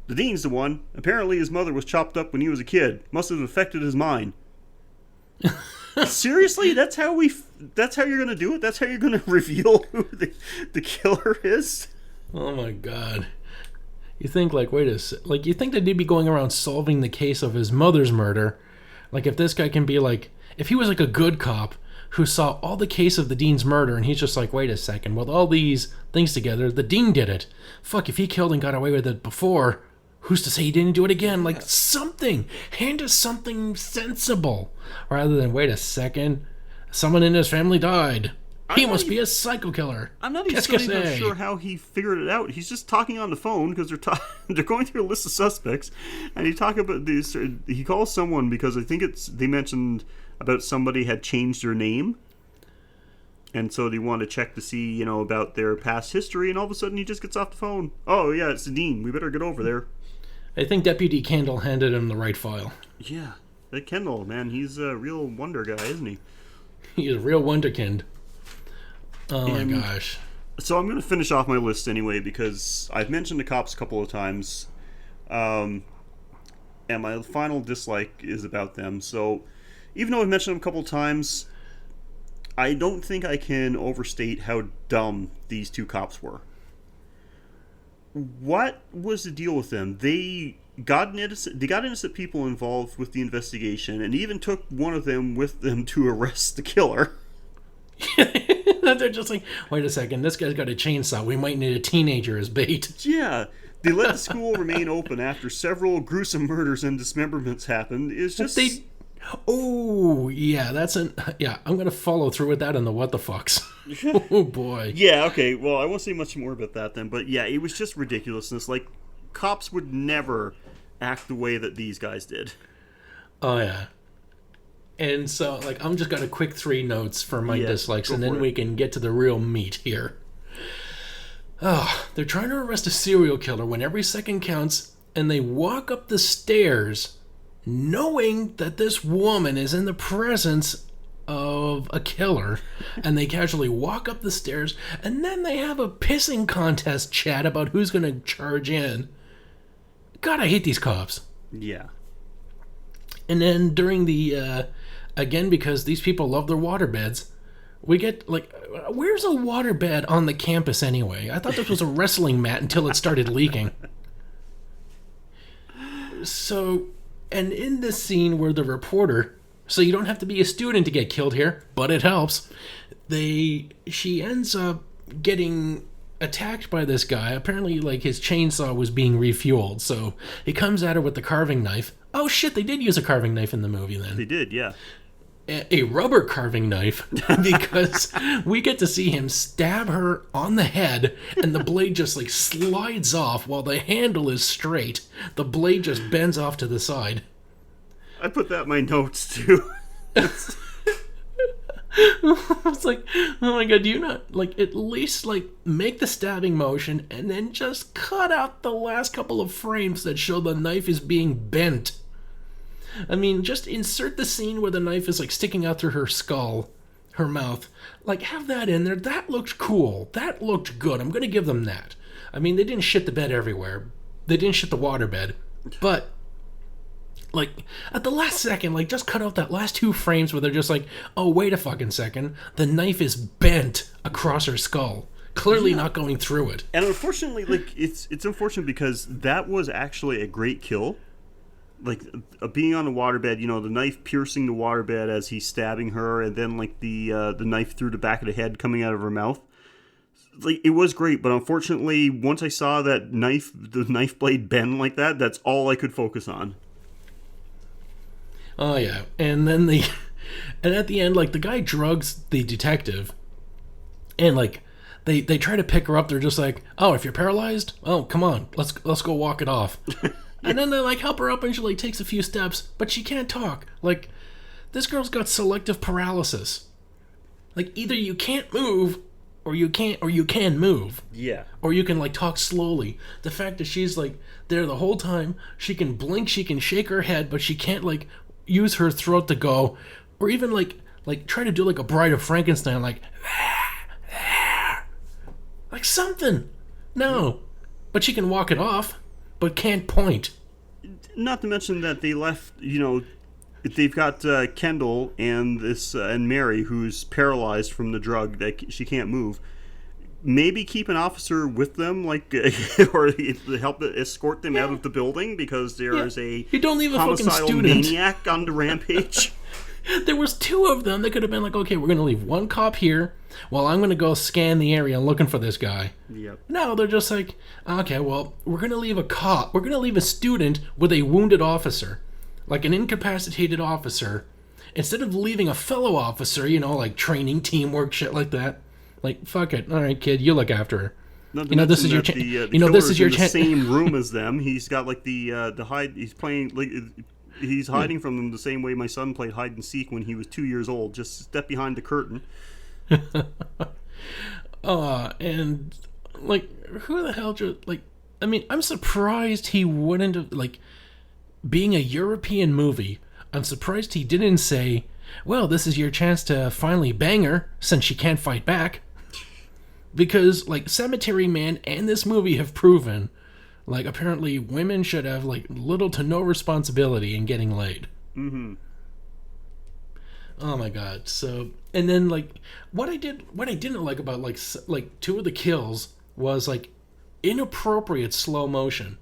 Speaker 1: "The Dean's the one. Apparently his mother was chopped up when he was a kid. Must have affected his mind." Seriously? That's how you're going to do it? That's how you're going to reveal who the killer is?
Speaker 2: Oh my god. You think like, you think that he'd be going around solving the case of his mother's murder? Like if this guy can be like, if he was like a good cop who saw all the case of the Dean's murder and he's just like, wait a second, with all these things together, the Dean did it. Fuck, if he killed and got away with it before, who's to say he didn't do it again? Like something, hand us something sensible, rather than wait a second, someone in his family died. He must be a psycho killer.
Speaker 1: I'm not even sure how he figured it out. He's just talking on the phone because they're going through a list of suspects, and he talk about this. He calls someone because I think they mentioned about somebody had changed their name, and so they want to check to see about their past history. And all of a sudden, he just gets off the phone. Oh yeah, it's the Dean. We better get over there.
Speaker 2: I think Deputy Kendall handed him the right file.
Speaker 1: Yeah, that Kendall, man, he's a real wonder guy, isn't he?
Speaker 2: He's a real wonderkind. Oh my gosh.
Speaker 1: So I'm going to finish off my list anyway because I've mentioned the cops a couple of times. And my final dislike is about them. So even though I've mentioned them a couple of times, I don't think I can overstate how dumb these 2 cops were. What was the deal with them? They got innocent people involved with the investigation and even took one of them with them to arrest the killer.
Speaker 2: They're just like, wait a second, this guy's got a chainsaw. We might need a teenager as bait.
Speaker 1: Yeah. They let the school remain open after several gruesome murders and dismemberments happened. It's just...
Speaker 2: Oh, yeah, I'm going to follow through with that in the what the fucks. Oh, boy.
Speaker 1: Yeah, okay, well, I won't say much more about that then, but yeah, it was just ridiculousness. Like, cops would never act the way that these guys did.
Speaker 2: Oh, yeah. And so, like, I'm just got a quick 3 notes for my dislikes,
Speaker 1: go
Speaker 2: and
Speaker 1: for
Speaker 2: then
Speaker 1: it.
Speaker 2: we can get to the real meat here. Oh, they're trying to arrest a serial killer when every second counts, and they walk up the stairs knowing that this woman is in the presence of a killer, and they casually walk up the stairs, and then they have a pissing contest chat about who's going to charge in. God, I hate these cops.
Speaker 1: Yeah.
Speaker 2: And then during the, again, because these people love their waterbeds, we get, like, where's a waterbed on the campus anyway? I thought this was a wrestling mat until it started leaking. So, and in this scene where the reporter, so you don't have to be a student to get killed here, but it helps, she ends up getting attacked by this guy. Apparently, like, his chainsaw was being refueled, so he comes at her with the carving knife. Oh shit, they did use a carving knife in the movie then.
Speaker 1: They did, yeah.
Speaker 2: A rubber carving knife, because we get to see him stab her on the head, and the blade just, like, slides off while the handle is straight. The blade just bends off to the side.
Speaker 1: I put that in my notes, too.
Speaker 2: It's like, oh my god, do you not, like, at least, like, make the stabbing motion and then just cut out the last couple of frames that show the knife is being bent? I mean, just insert the scene where the knife is, like, sticking out through her skull, her mouth. Like, have that in there. That looked cool. That looked good. I'm gonna give them that. I mean, they didn't shit the bed everywhere. They didn't shit the water bed. But, like, at the last second, like, just cut out that last 2 frames where they're just like, oh, wait a fucking second. The knife is bent across her skull. Clearly not going through it.
Speaker 1: And unfortunately, like, it's unfortunate because that was actually a great kill. Like, being on the waterbed, you know, the knife piercing the waterbed as he's stabbing her, and then, like, the knife through the back of the head coming out of her mouth. Like, it was great, but unfortunately, once I saw the knife blade bend like that, that's all I could focus on.
Speaker 2: Oh, yeah. And then and at the end, like, the guy drugs the detective, and, like, they try to pick her up. They're just like, oh, if you're paralyzed, oh, come on, let's go walk it off. And then they, like, help her up, and she, like, takes a few steps, but she can't talk. Like, this girl's got selective paralysis. Like, either you can't move, or you can move.
Speaker 1: Yeah.
Speaker 2: Or you can, like, talk slowly. The fact that she's, like, there the whole time, she can blink, she can shake her head, but she can't, like, use her throat to go, or even, like try to do, like, a Bride of Frankenstein, like, like something. No. But she can walk it off, but can't point.
Speaker 1: Not to mention that they left, you know, they've got Kendall and and Mary, who's paralyzed from the drug that she can't move. Maybe keep an officer with them, like, or help escort them out of the building because there is a
Speaker 2: you don't leave a fucking
Speaker 1: homicidal
Speaker 2: student.
Speaker 1: maniac on the rampage.
Speaker 2: There was 2 of them. They could have been like, okay, we're going to leave one cop here while I'm going to go scan the area looking for this guy.
Speaker 1: Yep.
Speaker 2: No, they're just like, okay, well, we're going to leave a cop. We're going to leave a student with a wounded officer, like an incapacitated officer, instead of leaving a fellow officer, you know, like training, teamwork, shit like that. Like, fuck it. All right, kid, you look after her.
Speaker 1: You know, this is your chance. You know, this is your chance. The same room as them. He's got, like, the hide. He's playing, like, he's hiding from them the same way my son played hide and seek when he was 2 years old. Just step behind the curtain.
Speaker 2: And, like, who the hell just, like, I mean, I'm surprised he wouldn't have, like, being a European movie, I'm surprised he didn't say, well, this is your chance to finally bang her since she can't fight back. Because, like, Cemetery Man and this movie have proven, like, apparently women should have, like, little to no responsibility in getting laid.
Speaker 1: Mm-hmm.
Speaker 2: Oh my god. So, and then, like, what I didn't like about, like 2 of the kills was, like, inappropriate slow motion.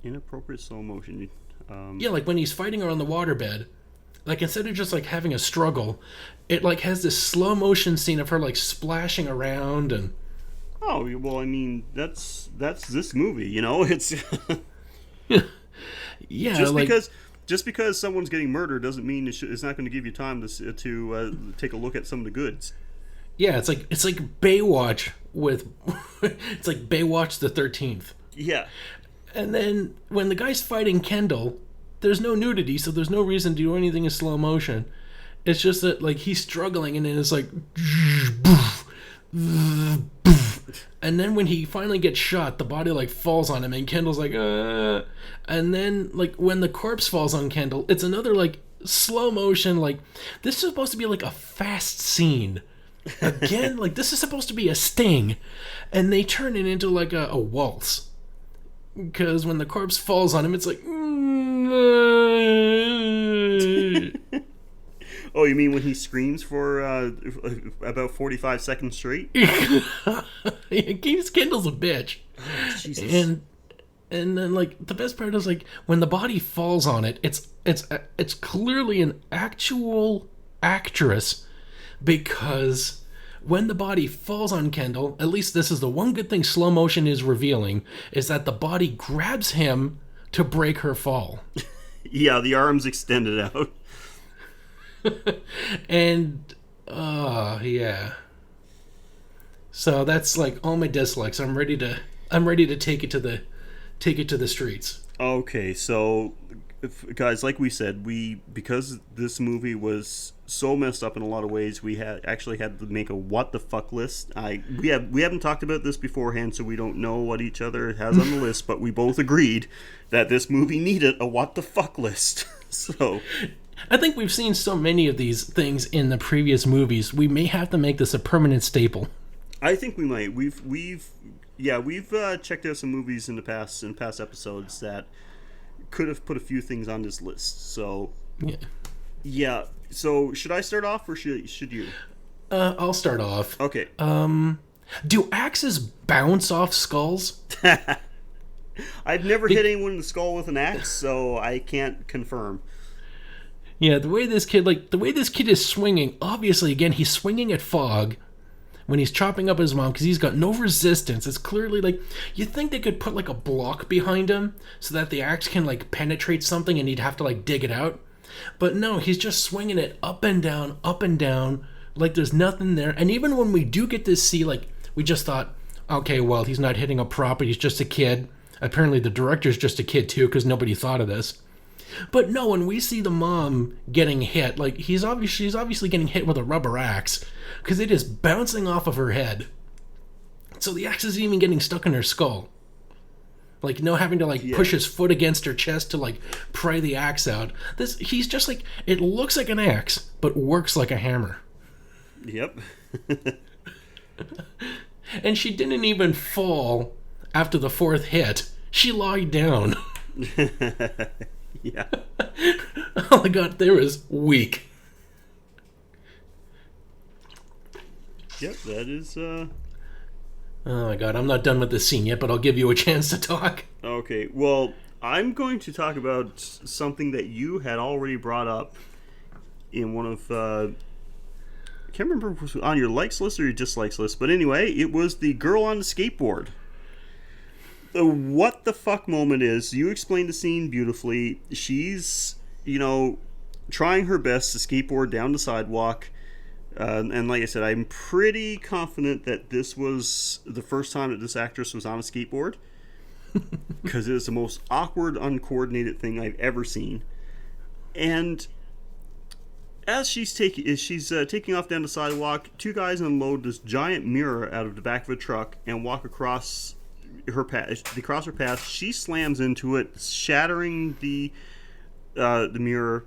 Speaker 1: Inappropriate slow motion.
Speaker 2: Yeah, like when he's fighting her on the waterbed, like, instead of just, like, having a struggle, it, like, has this slow motion scene of her, like, splashing around and...
Speaker 1: Oh, well, I mean, that's this movie, you know? It's...
Speaker 2: yeah,
Speaker 1: just because someone's getting murdered doesn't mean it's not going to give you time to take a look at some of the goods.
Speaker 2: Yeah, it's like Baywatch with... it's like Baywatch the 13th.
Speaker 1: Yeah.
Speaker 2: And then when the guy's fighting Kendall, there's no nudity, so there's no reason to do anything in slow motion. It's just that like he's struggling, and then it's like, and then when he finally gets shot, the body like falls on him, and Kendall's like, and then like when the corpse falls on Kendall, it's another like slow motion. Like this is supposed to be like a fast scene. Again, like this is supposed to be a sting, and they turn it into like a waltz. Because when the corpse falls on him, it's like.
Speaker 1: Oh, you mean when he screams for about 45 seconds straight?
Speaker 2: Kendall's a bitch.
Speaker 1: Oh, Jesus.
Speaker 2: And then like the best part is like when the body falls on it, it's clearly an actual actress, because when the body falls on Kendall, at least this is the one good thing slow motion is revealing, is that the body grabs him to break her fall.
Speaker 1: Yeah, the arms extended out.
Speaker 2: And yeah. So that's like all my dislikes. I'm ready to take it to the streets.
Speaker 1: Okay, so guys, like we said, because this movie was so messed up in a lot of ways, we actually had to make a what the fuck list. We haven't talked about this beforehand, so we don't know what each other has on the list, but we both agreed that this movie needed a what the fuck list. So
Speaker 2: I think we've seen so many of these things in the previous movies. We may have to make this a permanent staple.
Speaker 1: I think we might. We've checked out some movies in past episodes that could have put a few things on this list. So yeah. So should I start off or should you?
Speaker 2: I'll start off.
Speaker 1: Okay.
Speaker 2: Do axes bounce off skulls?
Speaker 1: I've never hit anyone in the skull with an axe, so I can't confirm.
Speaker 2: Yeah, the way this kid is swinging, obviously, again, he's swinging at fog when he's chopping up his mom because he's got no resistance. It's clearly like, you'd think they could put like a block behind him so that the axe can like penetrate something and he'd have to like dig it out. But no, he's just swinging it up and down, like there's nothing there. And even when we do get to see, like, we just thought, okay, well, he's not hitting a prop, but he's just a kid. Apparently the director's just a kid too, because nobody thought of this. But no, when we see the mom getting hit, like she's obviously getting hit with a rubber axe, because it is bouncing off of her head. So the axe isn't even getting stuck in her skull. Like, no having to like push his foot against her chest to like pry the axe out. He's just like, it looks like an axe, but works like a hammer.
Speaker 1: Yep.
Speaker 2: And she didn't even fall after the fourth hit. She lied down.
Speaker 1: Yeah.
Speaker 2: All I got there is weak.
Speaker 1: Yep, that is
Speaker 2: Oh my god, I'm not done with this scene yet, but I'll give you a chance to talk.
Speaker 1: Okay, well, I'm going to talk about something that you had already brought up in one of I can't remember if it was on your likes list or your dislikes list, but anyway, it was the girl on the skateboard. The what the fuck moment is, you explained the scene beautifully. She's, trying her best to skateboard down the sidewalk. And like I said, I'm pretty confident that this was the first time that this actress was on a skateboard. Because it is the most awkward, uncoordinated thing I've ever seen. And as she's taking off down the sidewalk, two guys unload this giant mirror out of the back of a truck and walk across her path. They cross her path. She slams into it, shattering the mirror.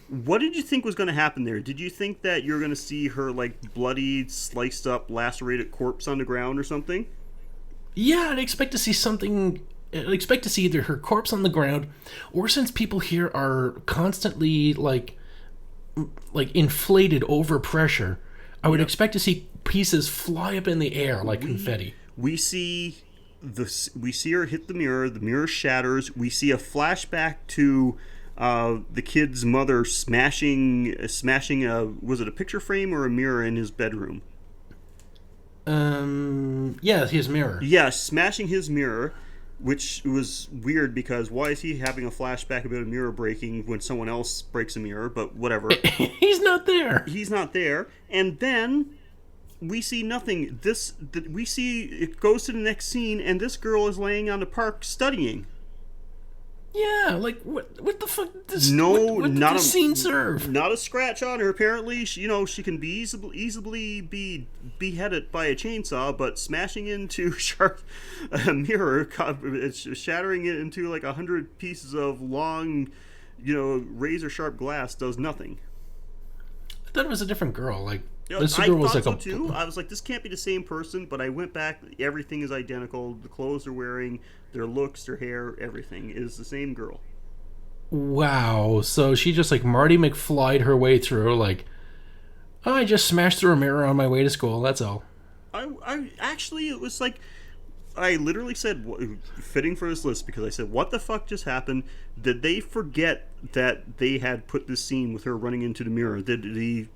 Speaker 1: What did you think was going to happen there? Did you think that you're going to see her like bloodied, sliced up, lacerated corpse on the ground or something?
Speaker 2: Yeah, I'd expect to see something. I'd expect to see either her corpse on the ground, or since people here are constantly like inflated over pressure, I would expect to see pieces fly up in the air like confetti.
Speaker 1: We see her hit the mirror shatters. We see a flashback to the kid's mother smashing was it a picture frame or a mirror in his bedroom?
Speaker 2: Yeah, his mirror.
Speaker 1: Yeah, smashing his mirror, which was weird because why is he having a flashback about a mirror breaking when someone else breaks a mirror? But whatever.
Speaker 2: He's not there.
Speaker 1: He's not there. And then we see nothing. We see it goes to the next scene, and this girl is laying on the park studying.
Speaker 2: Yeah, like what the fuck?
Speaker 1: No,
Speaker 2: what did
Speaker 1: not
Speaker 2: this
Speaker 1: a
Speaker 2: scene serve?
Speaker 1: not a scratch on her. Apparently, she can be easily be beheaded by a chainsaw, but smashing into a mirror, shattering it into like 100 pieces of long, razor sharp glass does nothing.
Speaker 2: I thought it was a different girl. Like
Speaker 1: Yeah,
Speaker 2: this
Speaker 1: I
Speaker 2: girl was
Speaker 1: thought
Speaker 2: like
Speaker 1: so too. I was like, this can't be the same person, but I went back. Everything is identical. The clothes they're wearing, their looks, their hair, everything is the same girl.
Speaker 2: wow. So she just like Marty McFly'd her way through. Like, oh, I just smashed through a mirror on my way to school. That's all.
Speaker 1: I actually, it was like, I literally said, fitting for this list, because I said, what the fuck just happened? Did they forget that they had put this scene with her running into the mirror?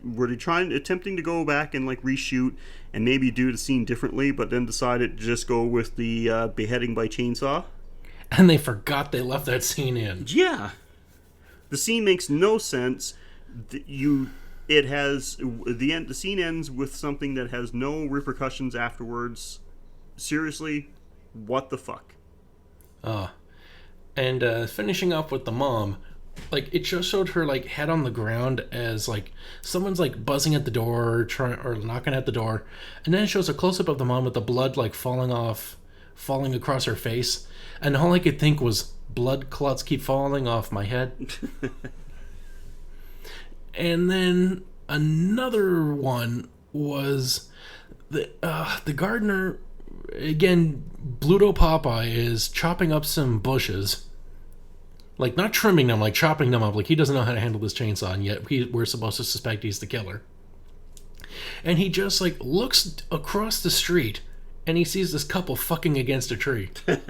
Speaker 1: Were they attempting to go back and like reshoot and maybe do the scene differently, but then decided to just go with the beheading by chainsaw?
Speaker 2: And they forgot they left that scene in.
Speaker 1: Yeah, the scene makes no sense. It has the scene ends with something that has no repercussions afterwards. Seriously, what the fuck?
Speaker 2: And finishing up with the mom, like it just showed her like head on the ground as like someone's like buzzing at the door or knocking at the door, and then it shows a close up of the mom with the blood like falling across her face, and all I could think was blood clots keep falling off my head. And then another one was the gardener. Again, Bluto Popeye is chopping up some bushes. Like, not trimming them, like chopping them up. Like, he doesn't know how to handle this chainsaw, and yet we're supposed to suspect he's the killer. And he just, like, looks across the street, and he sees this couple fucking against a tree. And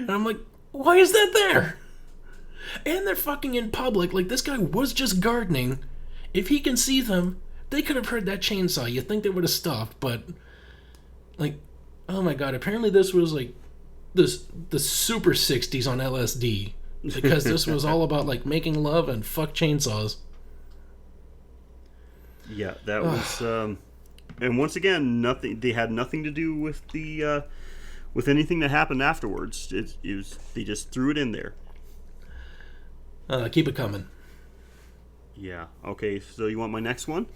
Speaker 2: I'm like, why is that there? And they're fucking in public. Like, this guy was just gardening. If he can see them, they could have heard that chainsaw. You'd think they would have stopped, but like, oh my god! Apparently, this was like the super '60s on LSD, because this was all about like making love and fuck chainsaws.
Speaker 1: Yeah, that was, and once again, nothing. They had nothing to do with the with anything that happened afterwards. It was, they just threw it in there.
Speaker 2: Keep it coming.
Speaker 1: Yeah. Okay. So you want my next one?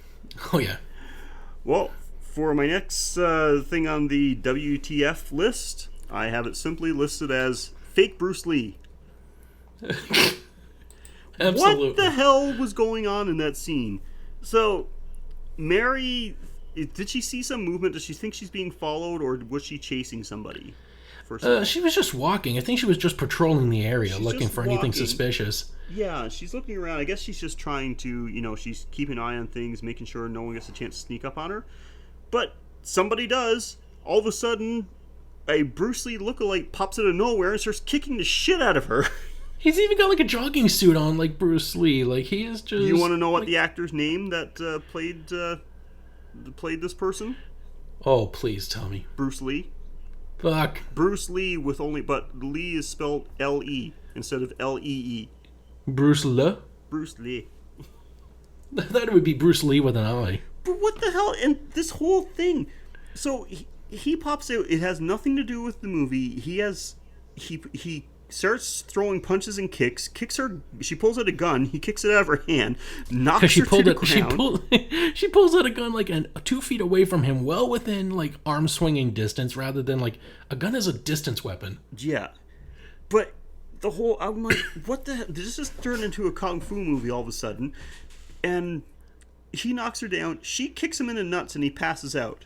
Speaker 2: Oh yeah.
Speaker 1: Well, for my next thing on the WTF list, I have it simply listed as fake Bruce Lee.
Speaker 2: Absolutely.
Speaker 1: What the hell was going on in that scene? So, Mary, did she see some movement? Does she think she's being followed, or was she chasing somebody?
Speaker 2: She was just walking. I think she was just patrolling the area, looking for anything suspicious.
Speaker 1: Yeah, she's looking around. I guess she's just trying to, she's keeping an eye on things, making sure no one gets a chance to sneak up on her. But somebody does. All of a sudden, a Bruce Lee lookalike pops out of nowhere and starts kicking the shit out of her.
Speaker 2: He's even got like a jogging suit on, like Bruce Lee. Like, he is just.
Speaker 1: You want to know what the actor's name that played this person?
Speaker 2: Oh, please tell me.
Speaker 1: Bruce Lee.
Speaker 2: Fuck.
Speaker 1: Bruce Lee but Lee is spelled L-E instead of L-E-E.
Speaker 2: Bruce Lee?
Speaker 1: Bruce Lee.
Speaker 2: I thought it would be Bruce Lee with an I.
Speaker 1: But what the hell? And this whole thing. So he pops out. It has nothing to do with the movie. He starts throwing punches and kicks her. She pulls out a gun. He kicks it out of her hand, knocks her to the ground.
Speaker 2: She pulls out a gun like 2 feet away from him, well within like arm swinging distance, rather than like a gun is a distance weapon.
Speaker 1: Yeah, but I'm like, what the hell? This just turned into a kung fu movie all of a sudden, and he knocks her down. She kicks him in the nuts, and he passes out.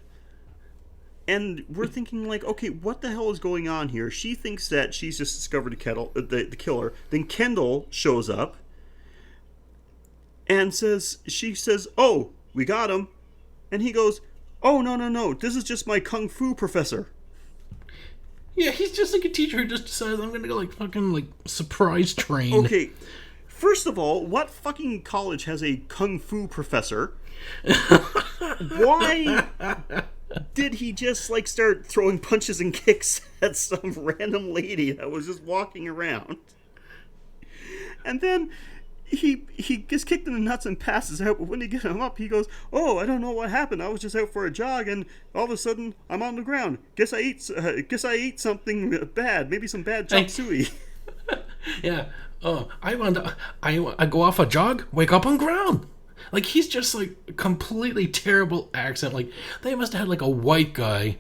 Speaker 1: And we're thinking, like, okay, what the hell is going on here? She thinks that she's just discovered the killer. Then Kendall shows up and she says, oh, we got him. And he goes, oh, no, this is just my kung fu professor.
Speaker 2: Yeah, he's just like a teacher who just decides, I'm going to go, like, fucking, like, surprise train.
Speaker 1: Okay, first of all, what fucking college has a kung fu professor? Why did he just like start throwing punches and kicks at some random lady that was just walking around? And then he gets kicked in the nuts and passes out, but when they get him up, he goes, "Oh, I don't know what happened. I was just out for a jog, and all of a sudden, I'm on the ground. Guess I ate something bad. Maybe some bad chop suey."
Speaker 2: Yeah. Oh, I go off a jog, wake up on ground. Like, he's just like completely terrible accent. Like, they must have had like a white guy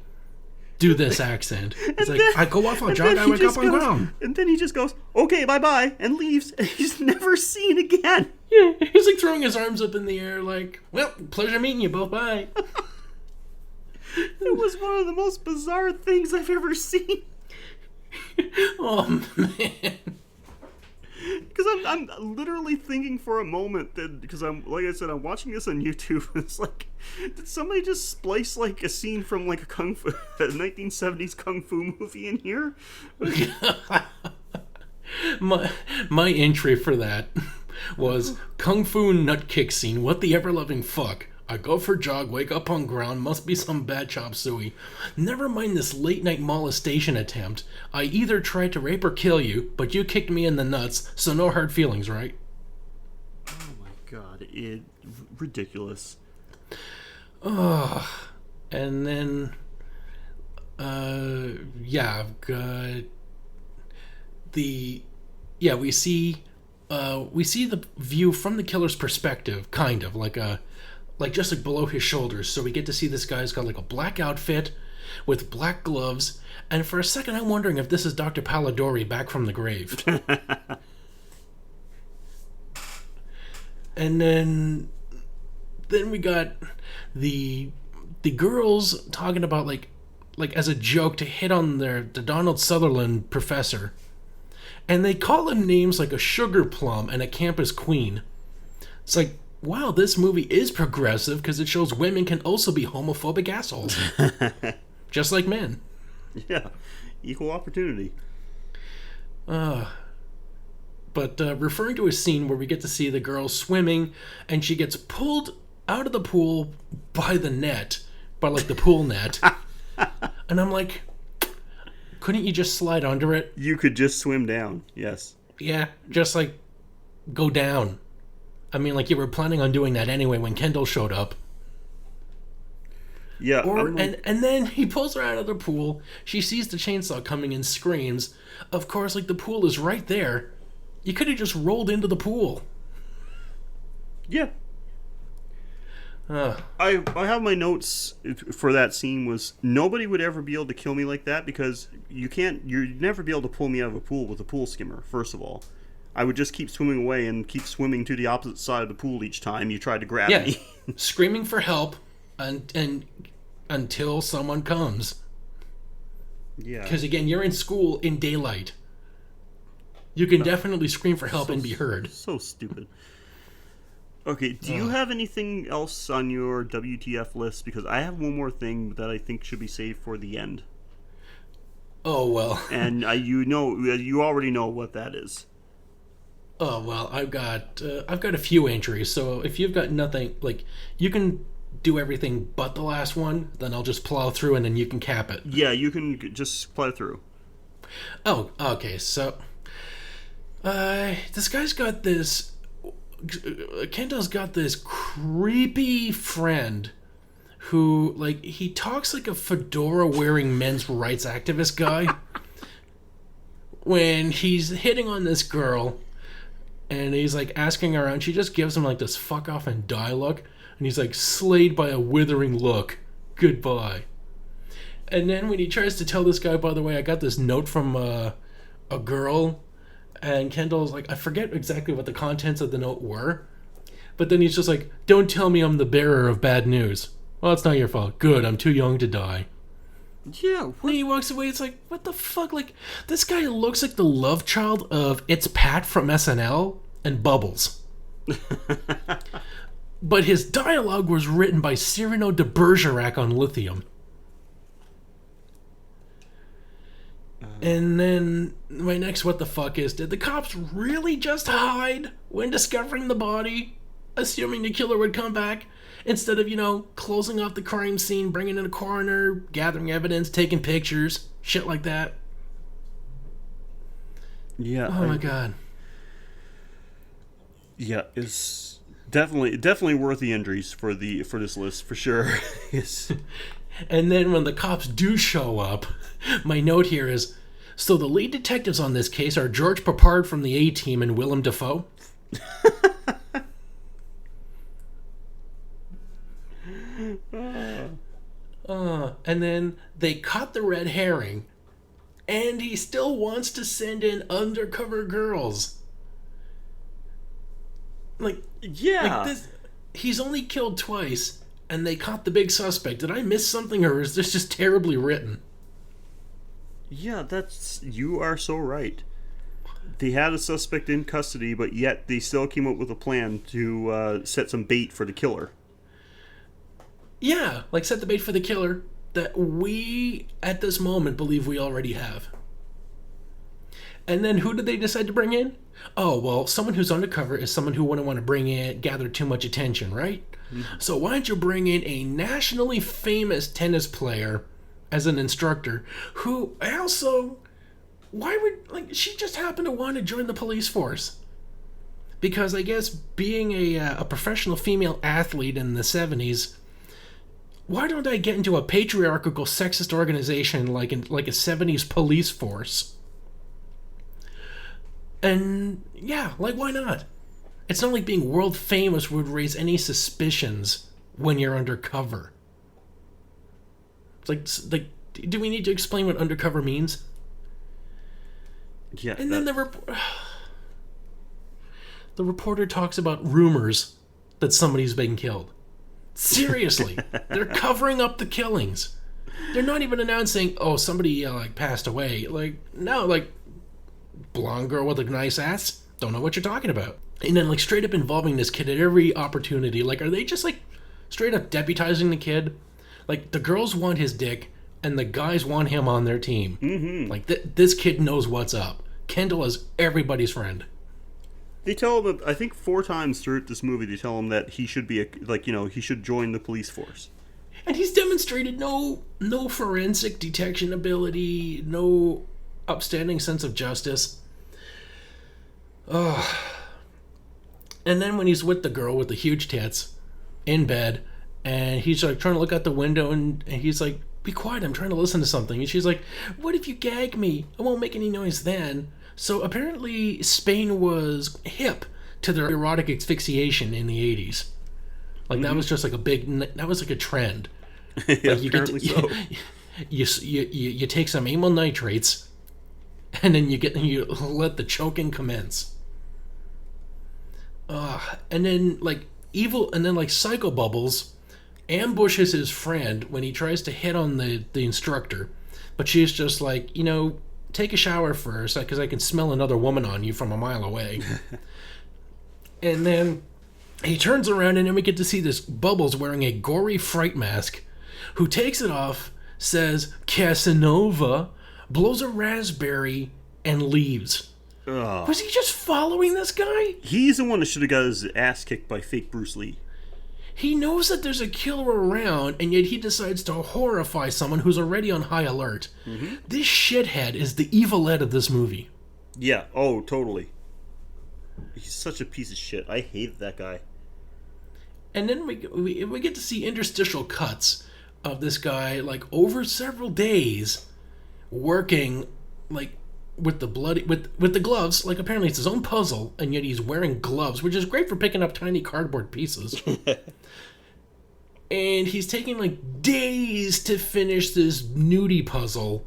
Speaker 2: do this accent. It's like, I go off a jog, I wake up on ground.
Speaker 1: And then he just goes, "Okay, bye-bye," and leaves. And he's never seen again.
Speaker 2: Yeah, he's like throwing his arms up in the air like, "Well, pleasure meeting you both, bye."
Speaker 1: It was one of the most bizarre things I've ever seen.
Speaker 2: Oh, man.
Speaker 1: Because I'm literally thinking for a moment that, because I'm, like I said, I'm watching this on YouTube. It's like, did somebody just splice like a scene from like a 1970s kung fu movie in here?
Speaker 2: my entry for that was kung fu nut kick scene. What the ever loving fuck? I go for jog, wake up on ground, must be some bad chop suey. Never mind this late night molestation attempt. I either tried to rape or kill you, but you kicked me in the nuts, so no hard feelings, right?
Speaker 1: Oh my god, ridiculous.
Speaker 2: Oh, and then, yeah, I've got we see the view from the killer's perspective, kind of like just like below his shoulders. So we get to see this guy's got like a black outfit with black gloves, and for a second I'm wondering if this is Dr. Polidori back from the grave. And then we got the girls talking about like as a joke to hit on the Donald Sutherland professor, and they call him names like a sugar plum and a campus queen. It's like, wow, this movie is progressive because it shows women can also be homophobic assholes. Just like men.
Speaker 1: Yeah, equal opportunity.
Speaker 2: But referring to a scene where we get to see the girl swimming and she gets pulled out of the pool by the net, by like the pool net. And I'm like, couldn't you just slide under it?
Speaker 1: You could just swim down, yes.
Speaker 2: Yeah, just like go down. I mean, like, you were planning on doing that anyway when Kendall showed up.
Speaker 1: Yeah.
Speaker 2: And then he pulls her out of the pool. She sees the chainsaw coming and screams. Of course, like, the pool is right there. You could have just rolled into the pool.
Speaker 1: Yeah. I have my notes for that scene was, nobody would ever be able to kill me like that because you'd never be able to pull me out of a pool with a pool skimmer, first of all. I would just keep swimming away and keep swimming to the opposite side of the pool each time you tried to grab me.
Speaker 2: Screaming for help and until someone comes.
Speaker 1: Yeah.
Speaker 2: Because, again, you're in school in daylight. You can definitely scream for help and be heard.
Speaker 1: So stupid. Okay, do you have anything else on your WTF list? Because I have one more thing that I think should be saved for the end.
Speaker 2: Oh, well.
Speaker 1: And you already know what that is.
Speaker 2: Oh, well, I've got a few entries, so if you've got nothing, like, you can do everything but the last one, then I'll just plow through and then you can cap it.
Speaker 1: Yeah, you can just plow through.
Speaker 2: Oh, okay, so, this guy's got this, Kendall's got this creepy friend who, like, he talks like a fedora-wearing men's rights activist guy. When he's hitting on this girl, and he's like asking her out, and she just gives him like this fuck off and die look, and he's like, slayed by a withering look, goodbye. And then when he tries to tell this guy, by the way, I got this note from a girl, and Kendall's like, I forget exactly what the contents of the note were, but then he's just like, don't tell me I'm the bearer of bad news. Well, it's not your fault. Good, I'm too young to die.
Speaker 1: Yeah.
Speaker 2: When he walks away, it's like, what the fuck? Like, this guy looks like the love child of It's Pat from SNL and Bubbles. But his dialogue was written by Cyrano de Bergerac on lithium. And then my next what the fuck is, did the cops really just hide when discovering the body, assuming the killer would come back? Instead of, closing off the crime scene, bringing in a coroner, gathering evidence, taking pictures, shit like that.
Speaker 1: Yeah.
Speaker 2: Oh my god.
Speaker 1: Yeah, it's definitely worth the injuries for this list for sure. Yes.
Speaker 2: And then when the cops do show up, my note here is, so the lead detectives on this case are George Papard from the A-Team and Willem Dafoe. And then they caught the red herring, and he still wants to send in undercover girls. Like this, he's only killed twice, and they caught the big suspect. Did I miss something, or is this just terribly written?
Speaker 1: Yeah, you are so right. They had a suspect in custody, but yet they still came up with a plan to set some bait for the killer.
Speaker 2: Yeah, like set the bait for the killer that we, at this moment, believe we already have. And then who did they decide to bring in? Oh, well, someone who's undercover is someone who wouldn't want to gather too much attention, right? Mm-hmm. So why don't you bring in a nationally famous tennis player as an instructor who also, she just happened to want to join the police force? Because I guess being a professional female athlete in the 70s, why don't I get into a patriarchal, sexist organization like a 70s police force? And yeah, why not? It's not like being world famous would raise any suspicions when you're undercover. It's like, do we need to explain what undercover means?
Speaker 1: Yeah.
Speaker 2: And then the reporter talks about rumors that somebody's been killed. Seriously, they're covering up the killings. They're not even announcing, oh, somebody passed away. No, blonde girl with a nice ass. Don't know what you're talking about. And then straight up involving this kid at every opportunity. Are they just straight up deputizing the kid? The girls want his dick, and the guys want him on their team. Mm-hmm. This kid knows what's up. Kendall is everybody's friend.
Speaker 1: They tell him, I think 4 times throughout this movie, they tell him that he should be he should join the police force.
Speaker 2: And he's demonstrated no forensic detection ability, no upstanding sense of justice. Oh. And then when he's with the girl with the huge tits in bed, and he's trying to look out the window, and he's like, be quiet, I'm trying to listen to something. And she's like, what if you gag me? I won't make any noise then. So apparently Spain was hip to their erotic asphyxiation in the 80s. That was just that was a trend.
Speaker 1: Yeah, so.
Speaker 2: You take some amyl nitrates, and then you let the choking commence. And then Psycho Bubbles ambushes his friend when he tries to hit on the instructor, but she's just take a shower first, because I can smell another woman on you from a mile away. And then he turns around, and then we get to see this Bubbles wearing a gory fright mask, who takes it off, says Casanova, blows a raspberry, and leaves.
Speaker 1: Ugh.
Speaker 2: Was he just following this guy?
Speaker 1: He's the one that should have got his ass kicked by fake Bruce Lee.
Speaker 2: He knows that there's a killer around, and yet he decides to horrify someone who's already on high alert. Mm-hmm. This shithead is the evilette of this movie.
Speaker 1: Yeah, oh, totally. He's such a piece of shit. I hate that guy.
Speaker 2: And then we get to see interstitial cuts of this guy, over several days, working, with the gloves. Apparently it's his own puzzle, and yet he's wearing gloves, which is great for picking up tiny cardboard pieces. And he's taking days to finish this nudie puzzle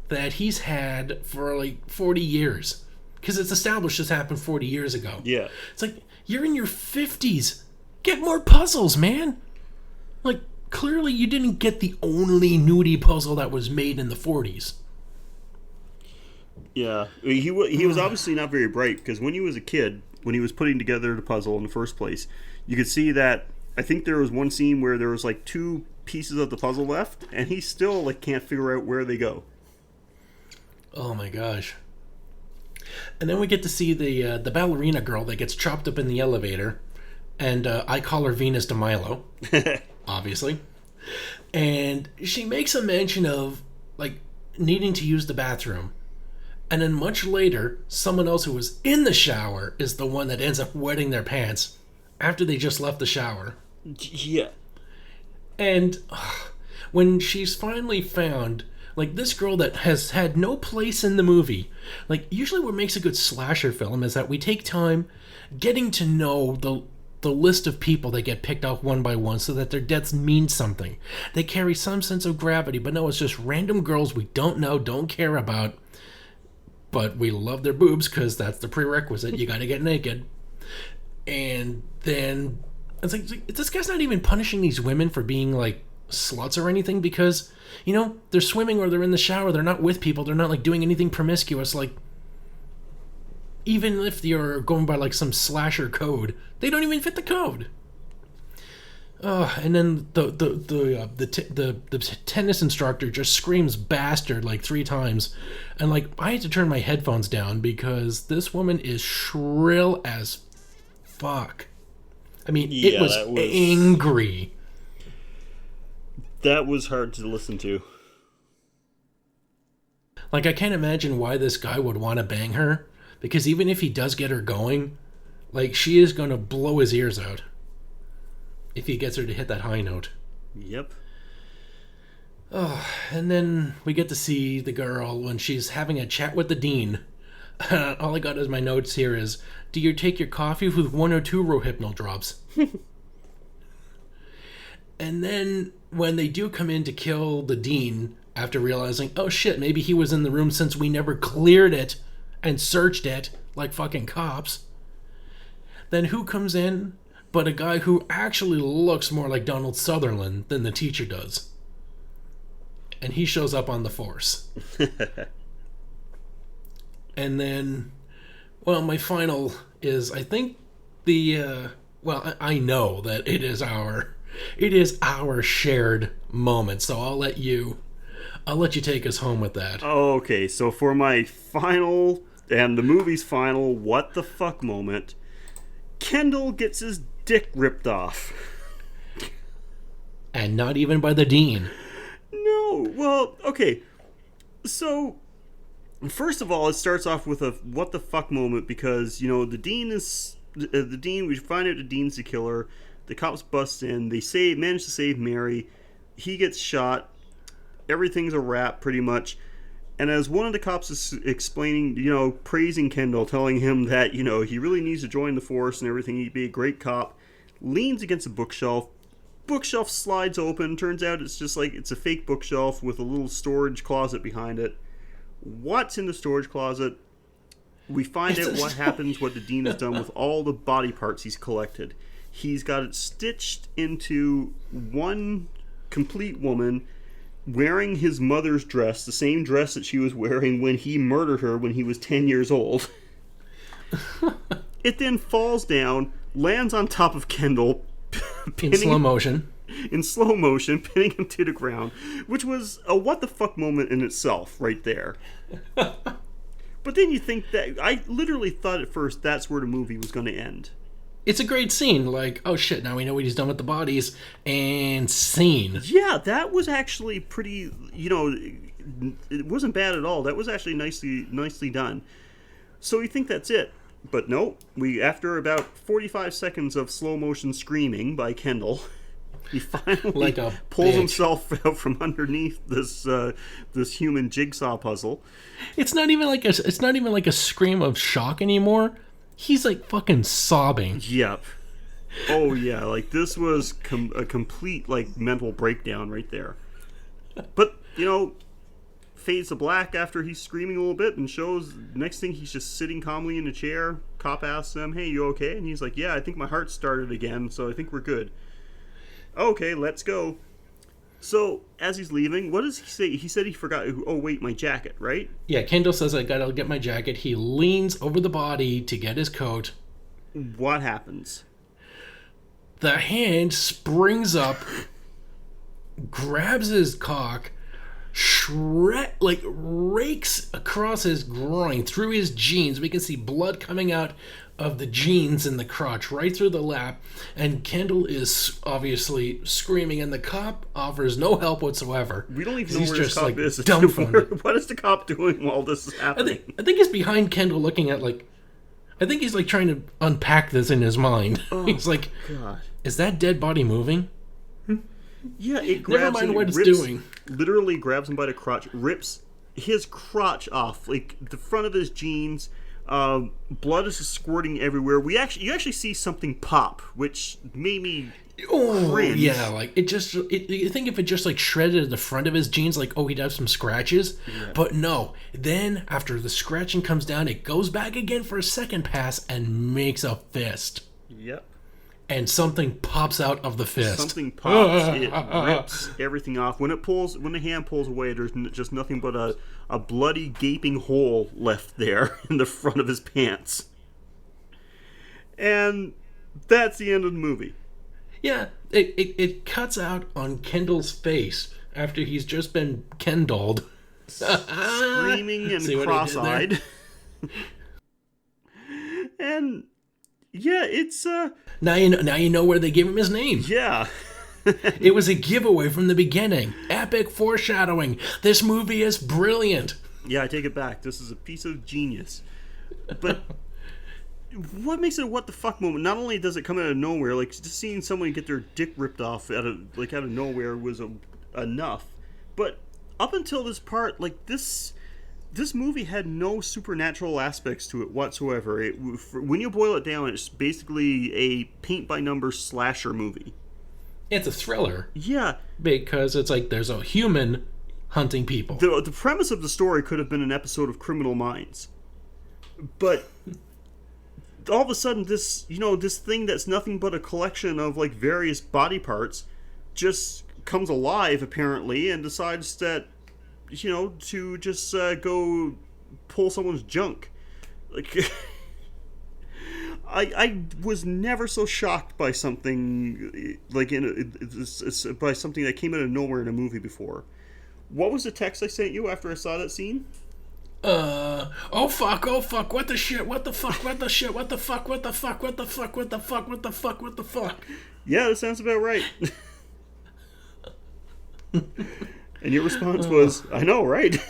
Speaker 2: that he's had for 40 years, because it's established this happened 40 years ago.
Speaker 1: Yeah,
Speaker 2: it's you're in your 50s, get more puzzles, man. Clearly you didn't get the only nudie puzzle that was made in the 40s.
Speaker 1: Yeah, he was obviously not very bright, because when he was a kid, when he was putting together the puzzle in the first place, you could see that, I think there was one scene where there was 2 pieces of the puzzle left, and he still can't figure out where they go.
Speaker 2: Oh my gosh. And then we get to see the ballerina girl that gets chopped up in the elevator, and I call her Venus de Milo, obviously. And she makes a mention of needing to use the bathroom. And then much later, someone else who was in the shower is the one that ends up wetting their pants after they just left the shower.
Speaker 1: Yeah.
Speaker 2: And when she's finally found, like, this girl that has had no place in the movie, like, usually what makes a good slasher film is that we take time getting to know the list of people that get picked off one by one so that their deaths mean something. They carry some sense of gravity, but no, it's just random girls we don't know, don't care about, but we love their boobs because that's the prerequisite. You gotta get naked. And then it's like, this guy's not even punishing these women for being like sluts or anything, because, you know, they're swimming or they're in the shower, they're not with people, they're not like doing anything promiscuous. Like, even if you're going by like some slasher code, they don't even fit the code. And then the tennis instructor just screams bastard like 3 times, and like I had to turn my headphones down because this woman is shrill as fuck. I mean, it was angry.
Speaker 1: That was hard to listen to.
Speaker 2: Like, I can't imagine why this guy would want to bang her, because even if he does get her going, like, she is going to blow his ears out if he gets her to hit that high note.
Speaker 1: Yep.
Speaker 2: Oh, and then we get to see the girl when she's having a chat with the dean. All I got as my notes here is, do you take your coffee with 1 or 2 Rohypnol drops? And then when they do come in to kill the dean, after realizing, oh shit, maybe he was in the room since we never cleared it and searched it like fucking cops, then who comes in but a guy who actually looks more like Donald Sutherland than the teacher does. And he shows up on the force. And then, well, my final is, I think I know that it is our shared moment, so I'll let you take us home with that.
Speaker 1: Okay, so for my final, and the movie's final, what the fuck moment, Kendall gets his dick ripped off.
Speaker 2: And not even by the dean.
Speaker 1: No, well, okay. So, first of all, it starts off with a what the fuck moment because, you know, the dean, we find out the dean's the killer. The cops bust in. They manage to save Mary. He gets shot. Everything's a wrap, pretty much. And as one of the cops is explaining, you know, praising Kendall, telling him that, you know, he really needs to join the force and everything, he'd be a great cop, leans against a bookshelf. Bookshelf slides open. Turns out it's just like, it's a fake bookshelf with a little storage closet behind it. What's in the storage closet? We find out what happens, what the dean has done with all the body parts he's collected. He's got it stitched into one complete woman wearing his mother's dress, the same dress that she was wearing when he murdered her when he was 10 years old. It then falls down, lands on top of Kendall,
Speaker 2: in slow motion,
Speaker 1: pinning him to the ground, which was a what the fuck moment in itself right there. But then you think that, I literally thought at first that's where the movie was going to end.
Speaker 2: It's a great scene, like, oh shit, now we know what he's done with the bodies, and scene.
Speaker 1: Yeah, that was actually pretty, you know, it wasn't bad at all. That was actually nicely done. So you think that's it. But no, after about 45 seconds of slow motion screaming by Kendall, he finally pulls himself out from underneath this human jigsaw puzzle.
Speaker 2: It's not even like a scream of shock anymore. He's like fucking sobbing.
Speaker 1: Yep. Oh yeah, like this was a complete like mental breakdown right there. But you know, fades to black after he's screaming a little bit and shows next thing he's just sitting calmly in a chair. Cop asks him, "Hey, you okay?" And he's like, "Yeah, I think my heart started again, so I think we're good." Okay, let's go. So, as he's leaving, what does he say? He said he forgot, oh wait, my jacket, right?
Speaker 2: Yeah, Kendall says, I gotta get my jacket. He leans over the body to get his coat.
Speaker 1: What happens?
Speaker 2: The hand springs up, grabs his cock, rakes across his groin, through his jeans. We can see blood coming out of the jeans in the crotch right through the lap, and Kendall is obviously screaming, and the cop offers no help whatsoever.
Speaker 1: We don't even know where this cop
Speaker 2: like
Speaker 1: is.
Speaker 2: dumbfounded.
Speaker 1: What is the cop doing while this is happening?
Speaker 2: I think he's behind Kendall looking at like, I think he's like trying to unpack this in his mind.
Speaker 1: Oh,
Speaker 2: he's like,
Speaker 1: God.
Speaker 2: Is that dead body moving?
Speaker 1: Yeah, it grabs
Speaker 2: Never mind
Speaker 1: him,
Speaker 2: what it's
Speaker 1: rips,
Speaker 2: doing.
Speaker 1: Literally grabs him by the crotch, rips his crotch off, like the front of his jeans. Blood is squirting everywhere. You actually see something pop, which made me cringe.
Speaker 2: Yeah, like you think if it just like shredded the front of his jeans, like, oh, he'd have some scratches. Yeah. But no. Then after the scratching comes down, it goes back again for a second pass and makes a fist.
Speaker 1: Yep.
Speaker 2: And something pops out of the fist.
Speaker 1: Something pops. It rips everything off. When the hand pulls away, there's just nothing but a bloody, gaping hole left there in the front of his pants. And that's the end of the movie.
Speaker 2: Yeah, it cuts out on Kendall's face after he's just been Kendalled.
Speaker 1: Screaming and cross-eyed. And... yeah, it's
Speaker 2: Now you know where they gave him his name.
Speaker 1: Yeah.
Speaker 2: It was a giveaway from the beginning. Epic foreshadowing. This movie is brilliant.
Speaker 1: Yeah, I take it back. This is a piece of genius. But what makes it a what the fuck moment? Not only does it come out of nowhere, like just seeing someone get their dick ripped off out of nowhere was enough. But up until this part, like this movie had no supernatural aspects to it whatsoever. When you boil it down, it's basically a paint-by-number slasher movie.
Speaker 2: It's a thriller.
Speaker 1: Yeah.
Speaker 2: Because it's like there's a human hunting people.
Speaker 1: The premise of the story could have been an episode of Criminal Minds. But all of a sudden, this thing that's nothing but a collection of like various body parts just comes alive, apparently, and decides that to just go pull someone's junk. Like, I was never so shocked by something like by something that came out of nowhere in a movie before. What was the text I sent you after I saw that scene?
Speaker 2: Oh fuck, what the shit, what the fuck, what the shit, what the fuck, what the fuck, what the fuck, what the fuck, what the fuck, what the fuck.
Speaker 1: Yeah, that sounds about right. And your response was, I know, right?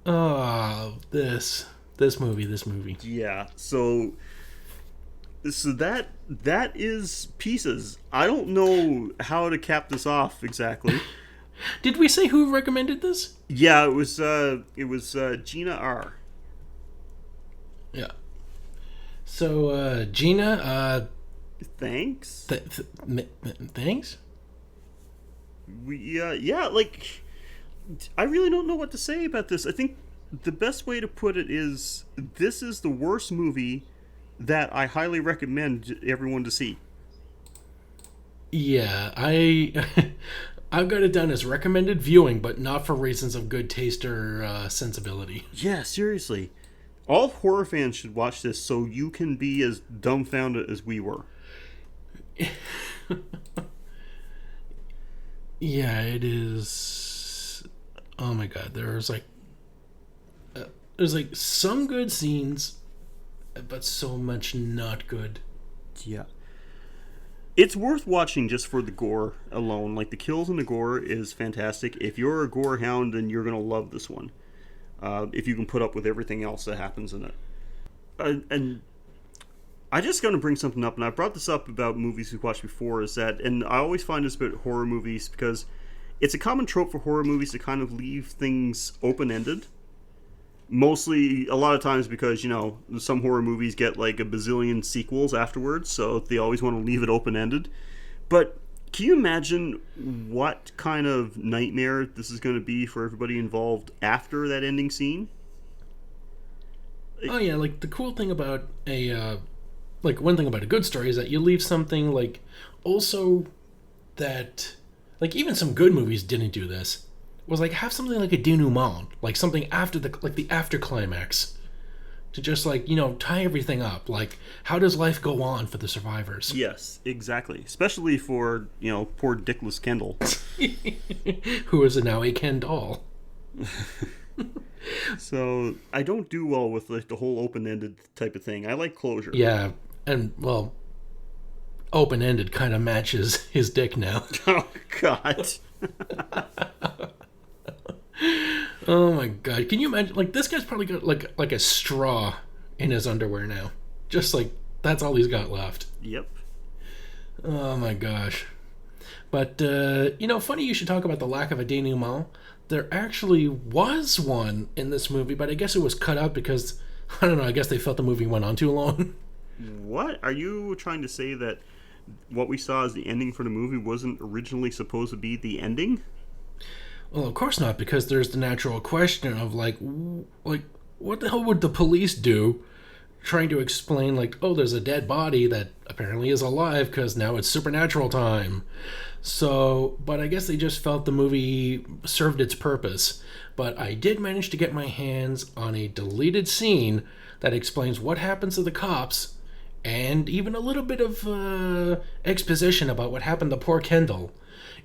Speaker 2: Oh, this movie.
Speaker 1: Yeah, so that is Pieces. I don't know how to cap this off exactly.
Speaker 2: Did we say who recommended this?
Speaker 1: Yeah, it was Gina R.
Speaker 2: Yeah. So, Gina,
Speaker 1: thanks.
Speaker 2: Thanks?
Speaker 1: Yeah, like, I really don't know what to say about this. I think the best way to put it is, this is the worst movie that I highly recommend everyone to see.
Speaker 2: Yeah, I've got it down as recommended viewing, but not for reasons of good taste or sensibility.
Speaker 1: Yeah, seriously. All horror fans should watch this so you can be as dumbfounded as we were.
Speaker 2: Yeah, it is. Oh my god, there's like some good scenes, but so much not good.
Speaker 1: Yeah. It's worth watching just for the gore alone. Like, the kills and the gore is fantastic. If you're a gore hound, then you're going to love this one. If you can put up with everything else that happens in it. And I just going to bring something up, and I brought this up about movies we've watched before, is that, and I always find this about horror movies, because it's a common trope for horror movies to kind of leave things open-ended. Mostly, a lot of times because, some horror movies get like a bazillion sequels afterwards, so they always want to leave it open-ended. But can you imagine what kind of nightmare this is going to be for everybody involved after that ending scene?
Speaker 2: Oh yeah, like the cool thing about one thing about a good story is that you leave something like, also that, like, even some good movies didn't do this. Was like, have something like a denouement, like something after the after climax, to just like, tie everything up. Like, how does life go on for the survivors?
Speaker 1: Yes, exactly. Especially for, poor dickless Kendall.
Speaker 2: Who is now a Ken doll.
Speaker 1: So I don't do well with like the whole open-ended type of thing. I like closure.
Speaker 2: Yeah, and well, open-ended kind of matches his dick now.
Speaker 1: Oh God.
Speaker 2: Oh my God! Can you imagine? Like this guy's probably got like a straw in his underwear now. Just like that's all he's got left.
Speaker 1: Yep.
Speaker 2: Oh my gosh! But funny you should talk about the lack of a denouement. There actually was one in this movie, but I guess it was cut out because I don't know. I guess they felt the movie went on too long.
Speaker 1: What? Are you trying to say that what we saw as the ending for the movie wasn't originally supposed to be the ending?
Speaker 2: Well, of course not, because there's the natural question of like what the hell would the police do trying to explain like, oh, there's a dead body that apparently is alive because now it's supernatural time. So, but I guess they just felt the movie served its purpose. But I did manage to get my hands on a deleted scene that explains what happens to the cops and even a little bit of exposition about what happened to poor Kendall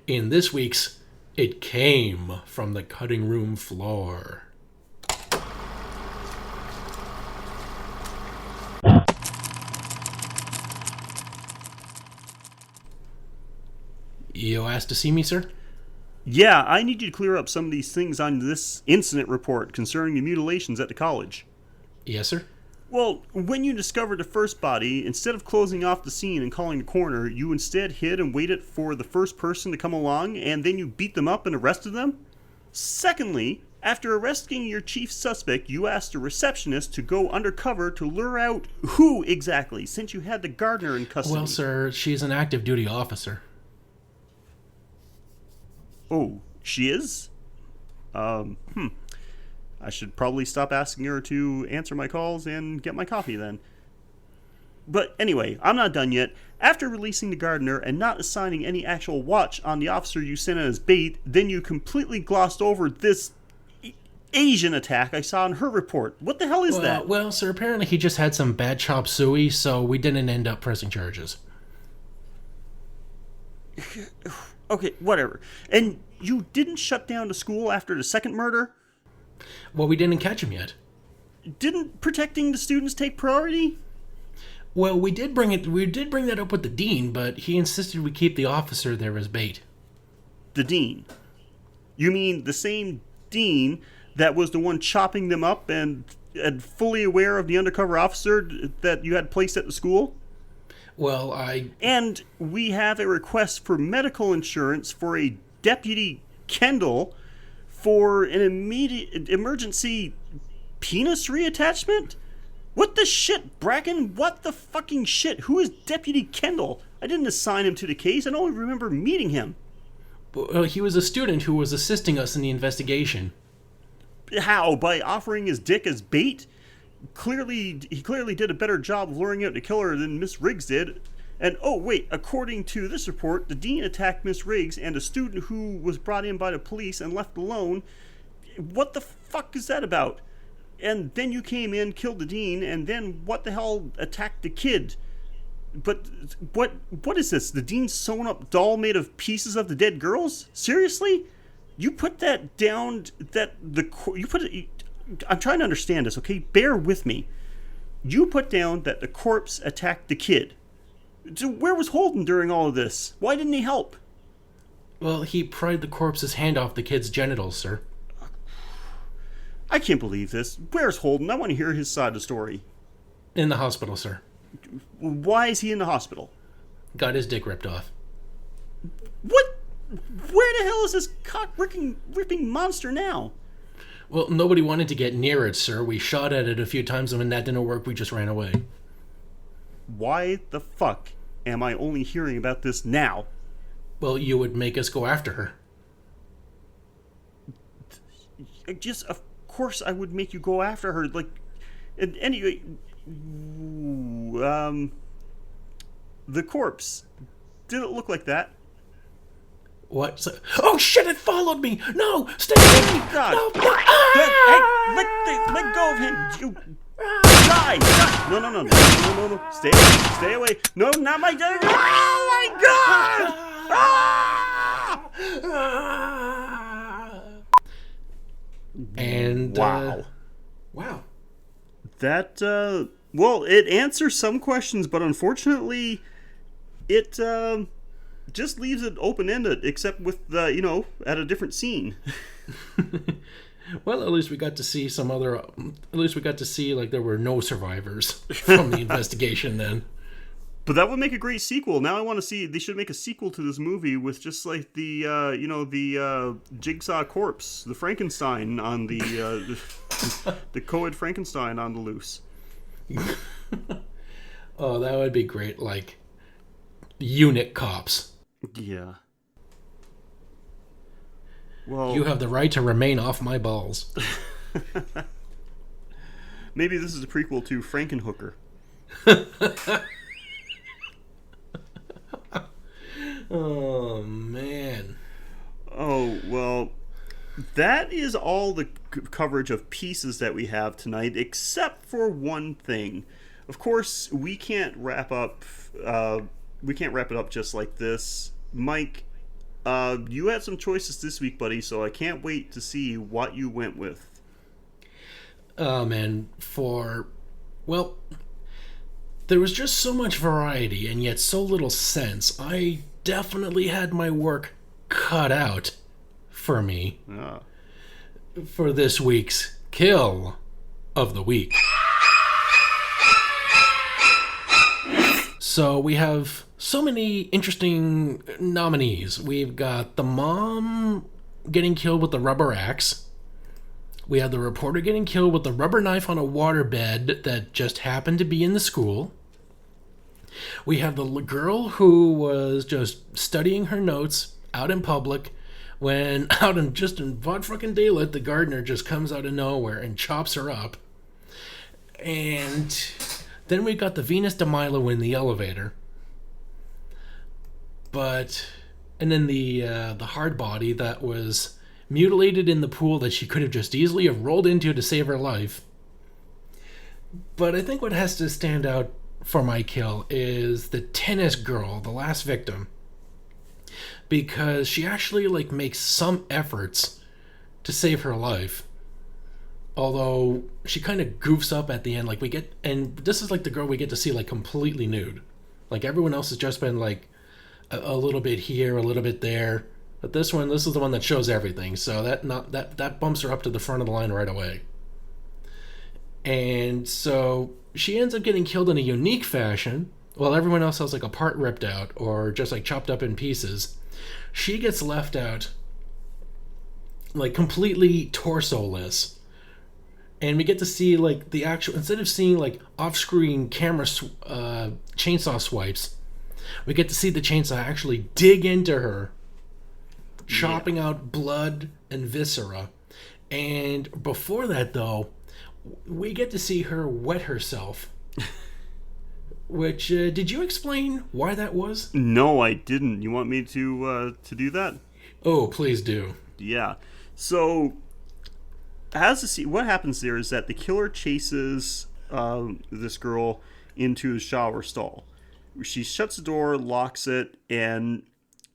Speaker 2: in this week's It Came from the Cutting Room Floor. You asked to see me, sir?
Speaker 1: Yeah, I need you to clear up some of these things on this incident report concerning the mutilations at the college.
Speaker 2: Yes, sir.
Speaker 1: Well, when you discovered the first body, instead of closing off the scene and calling the coroner, you instead hid and waited for the first person to come along, and then you beat them up and arrested them? Secondly, after arresting your chief suspect, you asked a receptionist to go undercover to lure out who exactly, since you had the gardener in custody?
Speaker 2: Well, sir, she's an active duty officer.
Speaker 1: Oh, she is? I should probably stop asking her to answer my calls and get my coffee then. But anyway, I'm not done yet. After releasing the gardener and not assigning any actual watch on the officer you sent as bait, then you completely glossed over this Asian attack I saw in her report. What the hell is that?
Speaker 2: Well, sir, apparently he just had some bad chop suey, so we didn't end up pressing charges.
Speaker 1: Okay, whatever. And you didn't shut down the school after the second murder?
Speaker 2: Well, we didn't catch him yet.
Speaker 1: Didn't protecting the students take priority?
Speaker 2: Well, we did bring that up with the dean, but he insisted we keep the officer there as bait.
Speaker 1: The dean? You mean the same dean that was the one chopping them up and fully aware of the undercover officer that you had placed at the school?
Speaker 2: Well,
Speaker 1: And we have a request for medical insurance for a Deputy Kendall for an immediate emergency penis reattachment? What the shit, Bracken? What the fucking shit? Who is Deputy Kendall? I didn't assign him to the case. I don't remember meeting him.
Speaker 2: Well, he was a student who was assisting us in the investigation.
Speaker 1: How? By offering his dick as bait? He clearly did a better job of luring out the killer than Miss Riggs did. And oh wait, according to this report, the dean attacked Miss Riggs and a student who was brought in by the police and left alone. What the fuck is that about? And then you came in, killed the dean, and then what the hell attacked the kid? But what is this? The dean's sewn up doll made of pieces of the dead girls? Seriously? You put that down, I'm trying to understand this, okay? Bear with me. You put down that the corpse attacked the kid. So where was Holden during all of this? Why didn't he help?
Speaker 2: Well, he pried the corpse's hand off the kid's genitals, sir.
Speaker 1: I can't believe this. Where's Holden? I want to hear his side of the story.
Speaker 2: In the hospital, sir.
Speaker 1: Why is he in the hospital?
Speaker 2: Got his dick ripped off.
Speaker 1: What? Where the hell is this cock-ripping monster now?
Speaker 2: Well, nobody wanted to get near it, sir. We shot at it a few times, and when that didn't work, we just ran away.
Speaker 1: Why the fuck am I only hearing about this now?
Speaker 2: Well, you would make us go after her.
Speaker 1: Just, of course I would make you go after her. Like, and anyway, the corpse, did it look like that?
Speaker 2: What? Oh shit! It followed me. No, stay away!
Speaker 1: God!
Speaker 2: No!
Speaker 1: Hey, let go of him! You die! No! Stay away! No, not my dog! Oh my God! Ah!
Speaker 2: And And
Speaker 1: Wow.
Speaker 2: wow.
Speaker 1: That, well, it answers some questions, but unfortunately, it just leaves it open-ended, except with the, at a different scene.
Speaker 2: Well, at least we got to see some other. At least we got to see like there were no survivors from the investigation. Then,
Speaker 1: But that would make a great sequel. Now I want to see. They should make a sequel to this movie with just like the, the Jigsaw corpse, the Frankenstein on the, the co-ed Frankenstein on the loose.
Speaker 2: oh, that would be great. Like, unit cops.
Speaker 1: Yeah. Well,
Speaker 2: You have the right to remain off my balls.
Speaker 1: maybe this is a prequel to Frankenhooker.
Speaker 2: Oh man.
Speaker 1: Oh, well, that is all the coverage of pieces that we have tonight, except for one thing. Of course, we can't wrap up. We can't wrap it up just like this, Mike. You had some choices this week, buddy, so I can't wait to see what you went with.
Speaker 2: Oh man, well, there was just so much variety and yet so little sense. I definitely had my work cut out for me for this week's Kill of the Week. So we have so many interesting nominees. We've got the mom getting killed with the rubber axe. We have the reporter getting killed with the rubber knife on a waterbed that just happened to be in the school. We have the girl who was just studying her notes out in public when out in broad fucking daylight, the gardener just comes out of nowhere and chops her up. And then we got the Venus de Milo in the elevator. And then the hard body that was mutilated in the pool that she could have just easily have rolled into to save her life. But I think what has to stand out for my kill is the tennis girl, the last victim, because she actually makes some efforts to save her life. Although she kind of goofs up at the end, and this is the girl we get to see completely nude. Everyone else has just been a little bit here, a little bit there, but this is the one that shows everything. So that bumps her up to the front of the line right away. And so she ends up getting killed in a unique fashion, while everyone else has a part ripped out or just chopped up in pieces. She gets left out completely torso-less. And we get to see the actual, instead of seeing off-screen camera chainsaw swipes, we get to see the chainsaw actually dig into her, chopping out blood and viscera. And before that, though, we get to see her wet herself. Which, did you explain why that was?
Speaker 1: No, I didn't. You want me to do that?
Speaker 2: Oh, please do.
Speaker 1: Yeah. So, what happens there is that the killer chases this girl into a shower stall. She shuts the door, locks it, and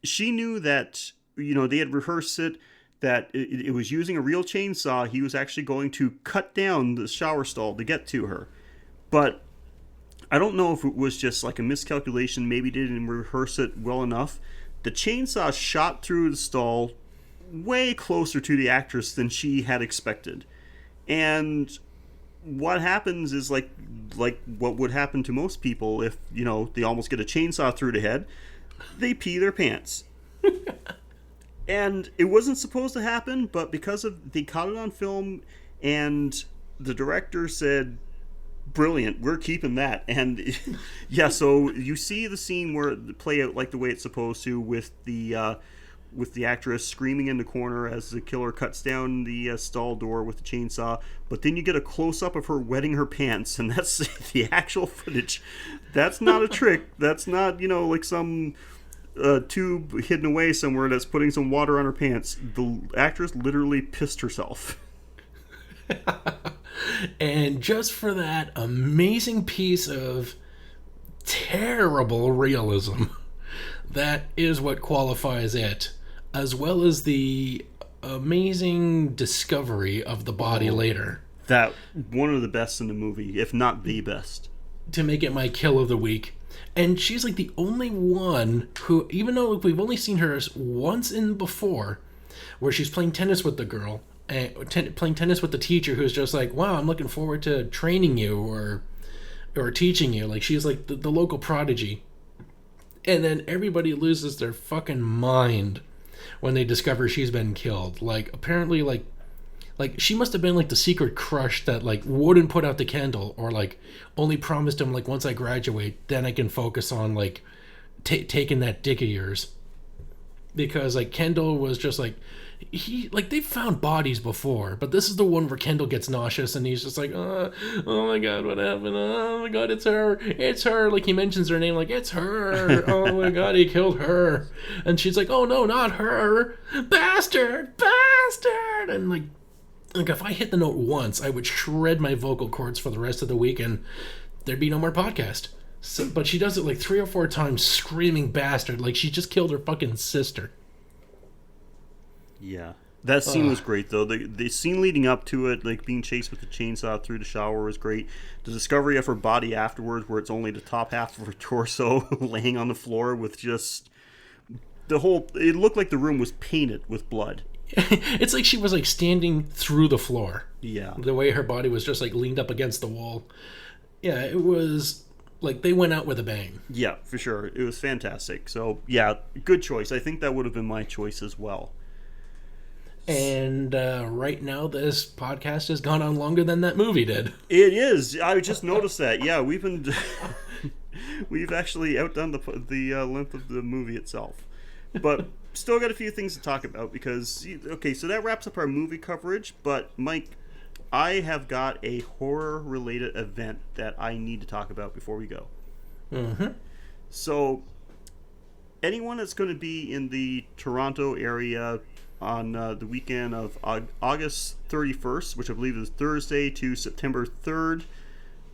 Speaker 1: she knew that, they had rehearsed it, that it was using a real chainsaw. He was actually going to cut down the shower stall to get to her. But I don't know if it was just a miscalculation, maybe didn't rehearse it well enough. The chainsaw shot through the stall way closer to the actress than she had expected. And what happens is like what would happen to most people if, they almost get a chainsaw through the head. They pee their pants. And it wasn't supposed to happen, but because they caught it on film and the director said, brilliant, we're keeping that. And yeah, so you see the scene where it play out the way it's supposed to, with the actress screaming in the corner as the killer cuts down the stall door with the chainsaw. But then you get a close-up of her wetting her pants, and that's the actual footage. That's not a trick. That's not, some tube hidden away somewhere that's putting some water on her pants. The actress literally pissed herself.
Speaker 2: And just for that amazing piece of terrible realism, that is what qualifies it, as well as the amazing discovery of the body later
Speaker 1: That one of the best in the movie, if not the best.
Speaker 2: to make it my kill of the week. And she's like the only one who, even though we've only seen her once in before, where she's playing tennis with the girl, and playing tennis with the teacher, who's just like, wow, I'm looking forward to training you or teaching you. Like, she's like the local prodigy. And then everybody loses their fucking mind when they discover she's been killed. Like, apparently, like she must have been like the secret crush that like wouldn't put out the candle, or like only promised him like, once I graduate, then I can focus on like taking that dick of yours. Because like Kendall was just like, they've found bodies before, but this is the one where Kendall gets nauseous and he's just like, oh my god, what happened? Oh my god, it's her. Like, he mentions her name, like, it's her. Oh my god, he killed her. And she's like, oh no, not her, bastard. And like if I hit the note once, I would shred my vocal cords for the rest of the week and there'd be no more podcast. So, but she does it like 3 or 4 times, screaming bastard, like she just killed her fucking sister.
Speaker 1: Yeah. That scene was great, though. The scene leading up to it, like being chased with the chainsaw through the shower, was great. The discovery of her body afterwards, where it's only the top half of her torso laying on the floor with just it looked like the room was painted with blood.
Speaker 2: It's like she was like standing through the floor.
Speaker 1: Yeah.
Speaker 2: The way her body was just like leaned up against the wall. Yeah, it was like they went out with a bang.
Speaker 1: Yeah, for sure. It was fantastic. So, yeah, good choice. I think that would have been my choice as well.
Speaker 2: And right now, this podcast has gone on longer than that movie did.
Speaker 1: It is. I just noticed that. Yeah, we've actually outdone the length of the movie itself. But still got a few things to talk about because, okay, so that wraps up our movie coverage. But, Mike, I have got a horror-related event that I need to talk about before we go.
Speaker 2: Mm-hmm.
Speaker 1: So, anyone that's going to be in the Toronto area on the weekend of August 31st, which I believe is Thursday, to September 3rd,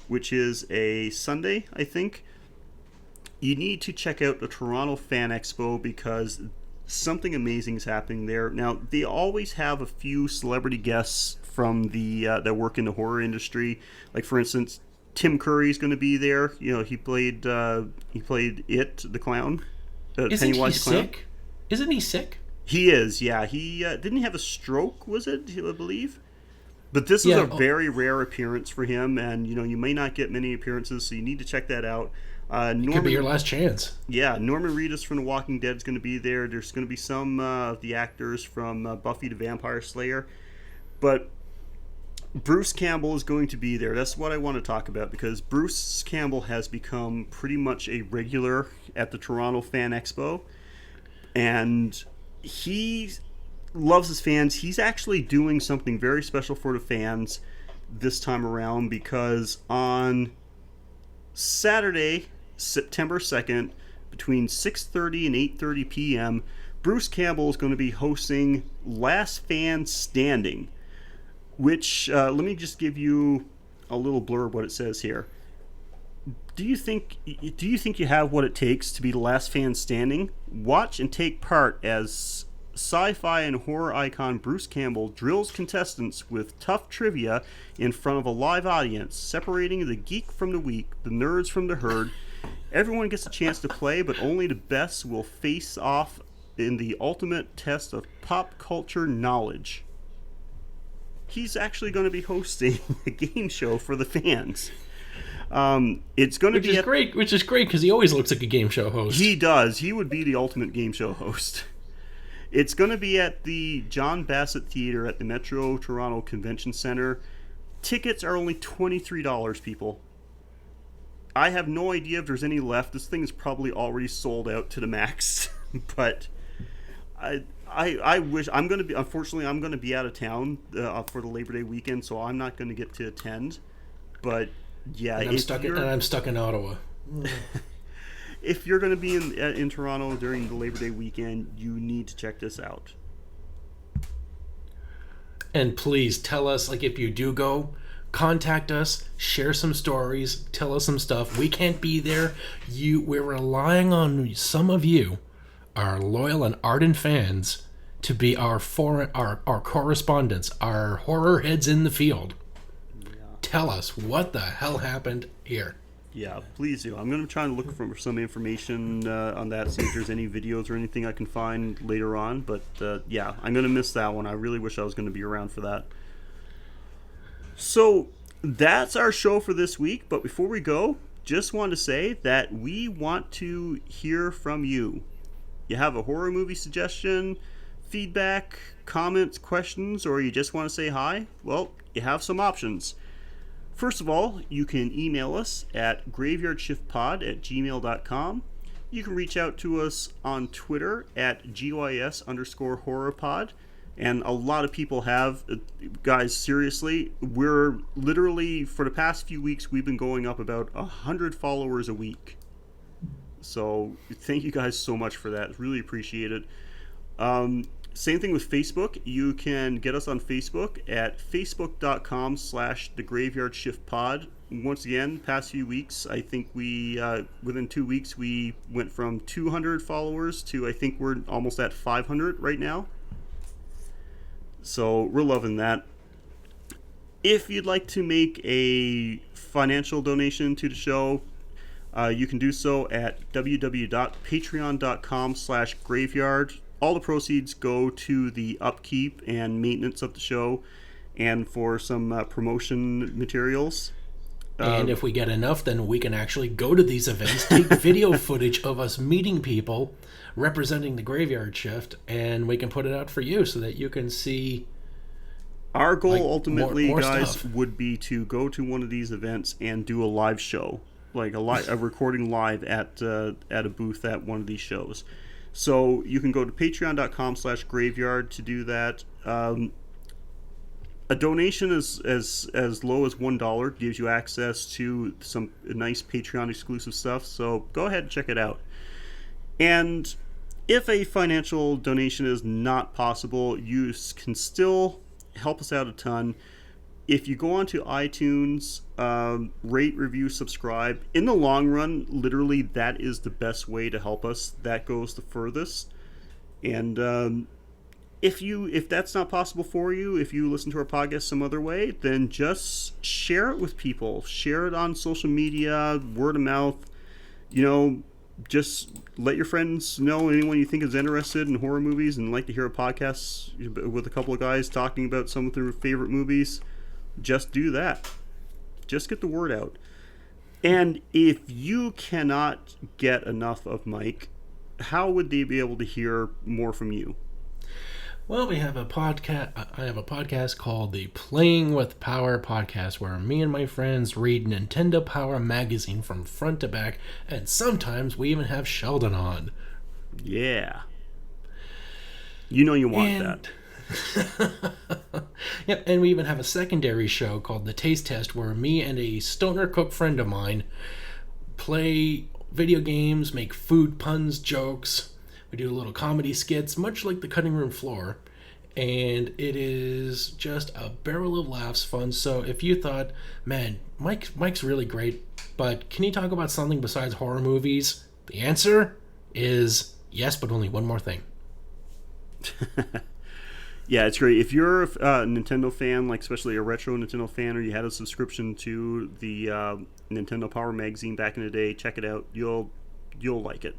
Speaker 1: which is a Sunday, I think, you need to check out the Toronto Fan Expo because something amazing is happening there. Now, they always have a few celebrity guests from the that work in the horror industry. Like, for instance, Tim Curry's going to be there. You know, he played It, the clown.
Speaker 2: Isn't he
Speaker 1: Pennywise the clown.
Speaker 2: sick? Isn't he sick?
Speaker 1: He is, yeah. He didn't he have a stroke, was it, I believe? But this is a very rare appearance for him, and, you know, you may not get many appearances, so you need to check that out.
Speaker 2: It could be your last chance.
Speaker 1: Yeah, Norman Reedus from The Walking Dead is going to be there. There's going to be some of the actors from Buffy the Vampire Slayer. But Bruce Campbell is going to be there. That's what I want to talk about, because Bruce Campbell has become pretty much a regular at the Toronto Fan Expo. And he loves his fans. He's actually doing something very special for the fans this time around, because on Saturday, September 2nd, between 6:30 and 8:30 p.m., Bruce Campbell is going to be hosting Last Fan Standing, which, let me just give you a little blurb what it says here. Do you think you have what it takes to be the last fan standing? Watch and take part as sci-fi and horror icon Bruce Campbell drills contestants with tough trivia in front of a live audience, separating the geek from the weak, the nerds from the herd. Everyone gets a chance to play, but only the best will face off in the ultimate test of pop culture knowledge. He's actually going to be hosting a game show for the fans. It's going to be
Speaker 2: great, which is great because he always looks like a game show host.
Speaker 1: He does. He would be the ultimate game show host. It's going to be at the John Bassett Theatre at the Metro Toronto Convention Center. Tickets are only $23, people. I have no idea if there's any left. This thing is probably already sold out to the max. But I wish I'm going to be. Unfortunately, I'm going to be out of town for the Labor Day weekend, so I'm not going to get to attend. But yeah,
Speaker 2: and I'm stuck in Ottawa.
Speaker 1: If you're going to be in Toronto during the Labor Day weekend, you need to check this out.
Speaker 2: And please tell us, like, if you do go, contact us, share some stories, tell us some stuff. We can't be there. We're relying on some of you, our loyal and ardent fans, to be our correspondents, our horror heads in the field.
Speaker 1: Yeah.
Speaker 2: Tell us what the hell happened here.
Speaker 1: Yeah, please do. I'm going to try and look for some information on that, see if there's any videos or anything I can find later on. But yeah, I'm going to miss that one. I really wish I was going to be around for that. So that's our show for this week. But before we go, just want to say that we want to hear from you. You have a horror movie suggestion, feedback, comments, questions, or you just want to say hi? Well, you have some options. First of all, you can email us at graveyardshiftpod@gmail.com. You can reach out to us on Twitter at GYS_horrorpod. And a lot of people have. Guys, seriously, we're literally, for the past few weeks, we've been going up about 100 followers a week. So thank you guys so much for that. Really appreciate it. Same thing with Facebook. You can get us on Facebook at facebook.com/thegraveyardshiftpod. Once again, past few weeks, I think we, within 2 weeks, we went from 200 followers to I think we're almost at 500 right now. So we're loving that. If you'd like to make a financial donation to the show, you can do so at www.patreon.com/graveyard. All the proceeds go to the upkeep and maintenance of the show and for some promotion materials.
Speaker 2: And if we get enough, then we can actually go to these events, take video footage of us meeting people representing the Graveyard Shift, and we can put it out for you so that you can see.
Speaker 1: Our goal ultimately,
Speaker 2: more
Speaker 1: guys,
Speaker 2: stuff.
Speaker 1: would be to go to one of these events and do a live show, like a recording live at a booth at one of these shows. So you can go to patreon.com/graveyard to do that. A donation as low as $1 gives you access to some nice Patreon exclusive stuff. So go ahead and check it out. And if a financial donation is not possible, you can still help us out a ton. If you go onto iTunes, rate, review, subscribe. In the long run, literally, that is the best way to help us. That goes the furthest. And if that's not possible for you, if you listen to our podcast some other way, then just share it with people. Share it on social media, word of mouth. Just let your friends know, anyone you think is interested in horror movies and like to hear a podcast with a couple of guys talking about some of their favorite movies. Just do that. Just get the word out. And if you cannot get enough of Mike, how would they be able to hear more from you?
Speaker 2: Well, we have a podcast. I have a podcast called the Playing with Power podcast, where me and my friends read Nintendo Power magazine from front to back, and sometimes we even have Sheldon on.
Speaker 1: Yeah. You know you want that.
Speaker 2: Yep, and we even have a secondary show called The Taste Test, where me and a stoner cook friend of mine play video games, make food puns, jokes. We do little comedy skits, much like the cutting room floor, and it is just a barrel of laughs, fun. So if you thought, man, Mike's really great, but can he talk about something besides horror movies? The answer is yes, but only one more thing.
Speaker 1: Yeah, it's great. If you're a Nintendo fan, like especially a retro Nintendo fan, or you had a subscription to the Nintendo Power magazine back in the day, check it out. You'll like it.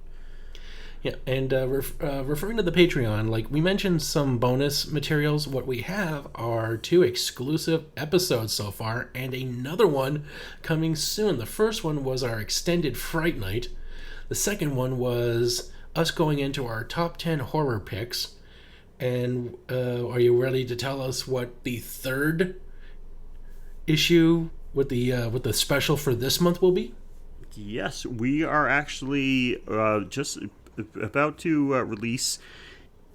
Speaker 2: Yeah, and referring to the Patreon, like we mentioned some bonus materials. What we have are 2 exclusive episodes so far, and another one coming soon. The first one was our extended Fright Night. The second one was us going into our top 10 horror picks. And are you ready to tell us what the third issue with the special for this month will be?
Speaker 1: Yes, we are actually just about to release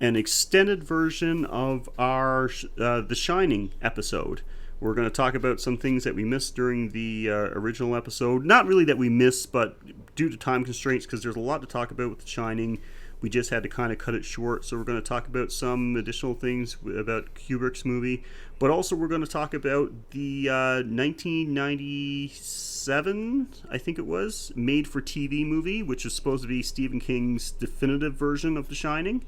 Speaker 1: an extended version of our The Shining episode. We're going to talk about some things that we missed during the original episode. Not really that we missed, but due to time constraints, because there's a lot to talk about with The Shining. We just had to kind of cut it short, so we're going to talk about some additional things about Kubrick's movie. But also we're going to talk about the 1997, I think it was, made-for-TV movie, which is supposed to be Stephen King's definitive version of The Shining.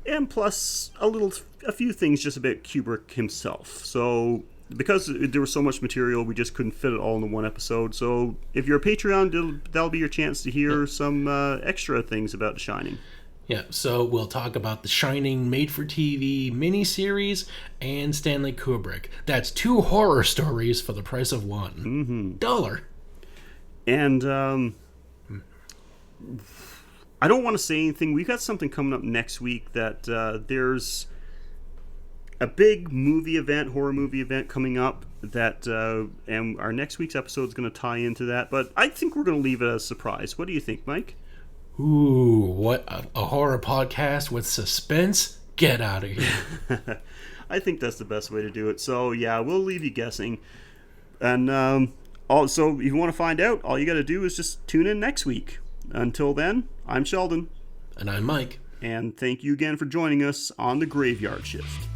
Speaker 1: and plus a few things just about Kubrick himself. So because there was so much material, we just couldn't fit it all into one episode. So if you're a Patreon, that'll be your chance to hear some extra things about The Shining.
Speaker 2: Yeah, so we'll talk about The Shining made-for-TV miniseries and Stanley Kubrick. That's 2 horror stories for the price of one. $1.
Speaker 1: And I don't want to say anything. We've got something coming up next week that there's a big horror movie event coming up that, and our next week's episode is going to tie into that. But I think we're going to leave it as a surprise. What do you think, Mike?
Speaker 2: Ooh, what a horror podcast with suspense? Get out of here.
Speaker 1: I think that's the best way to do it. So yeah, we'll leave you guessing. And also, if you want to find out, all you got to do is just tune in next week. Until then, I'm Sheldon.
Speaker 2: And I'm Mike.
Speaker 1: And thank you again for joining us on The Graveyard Shift.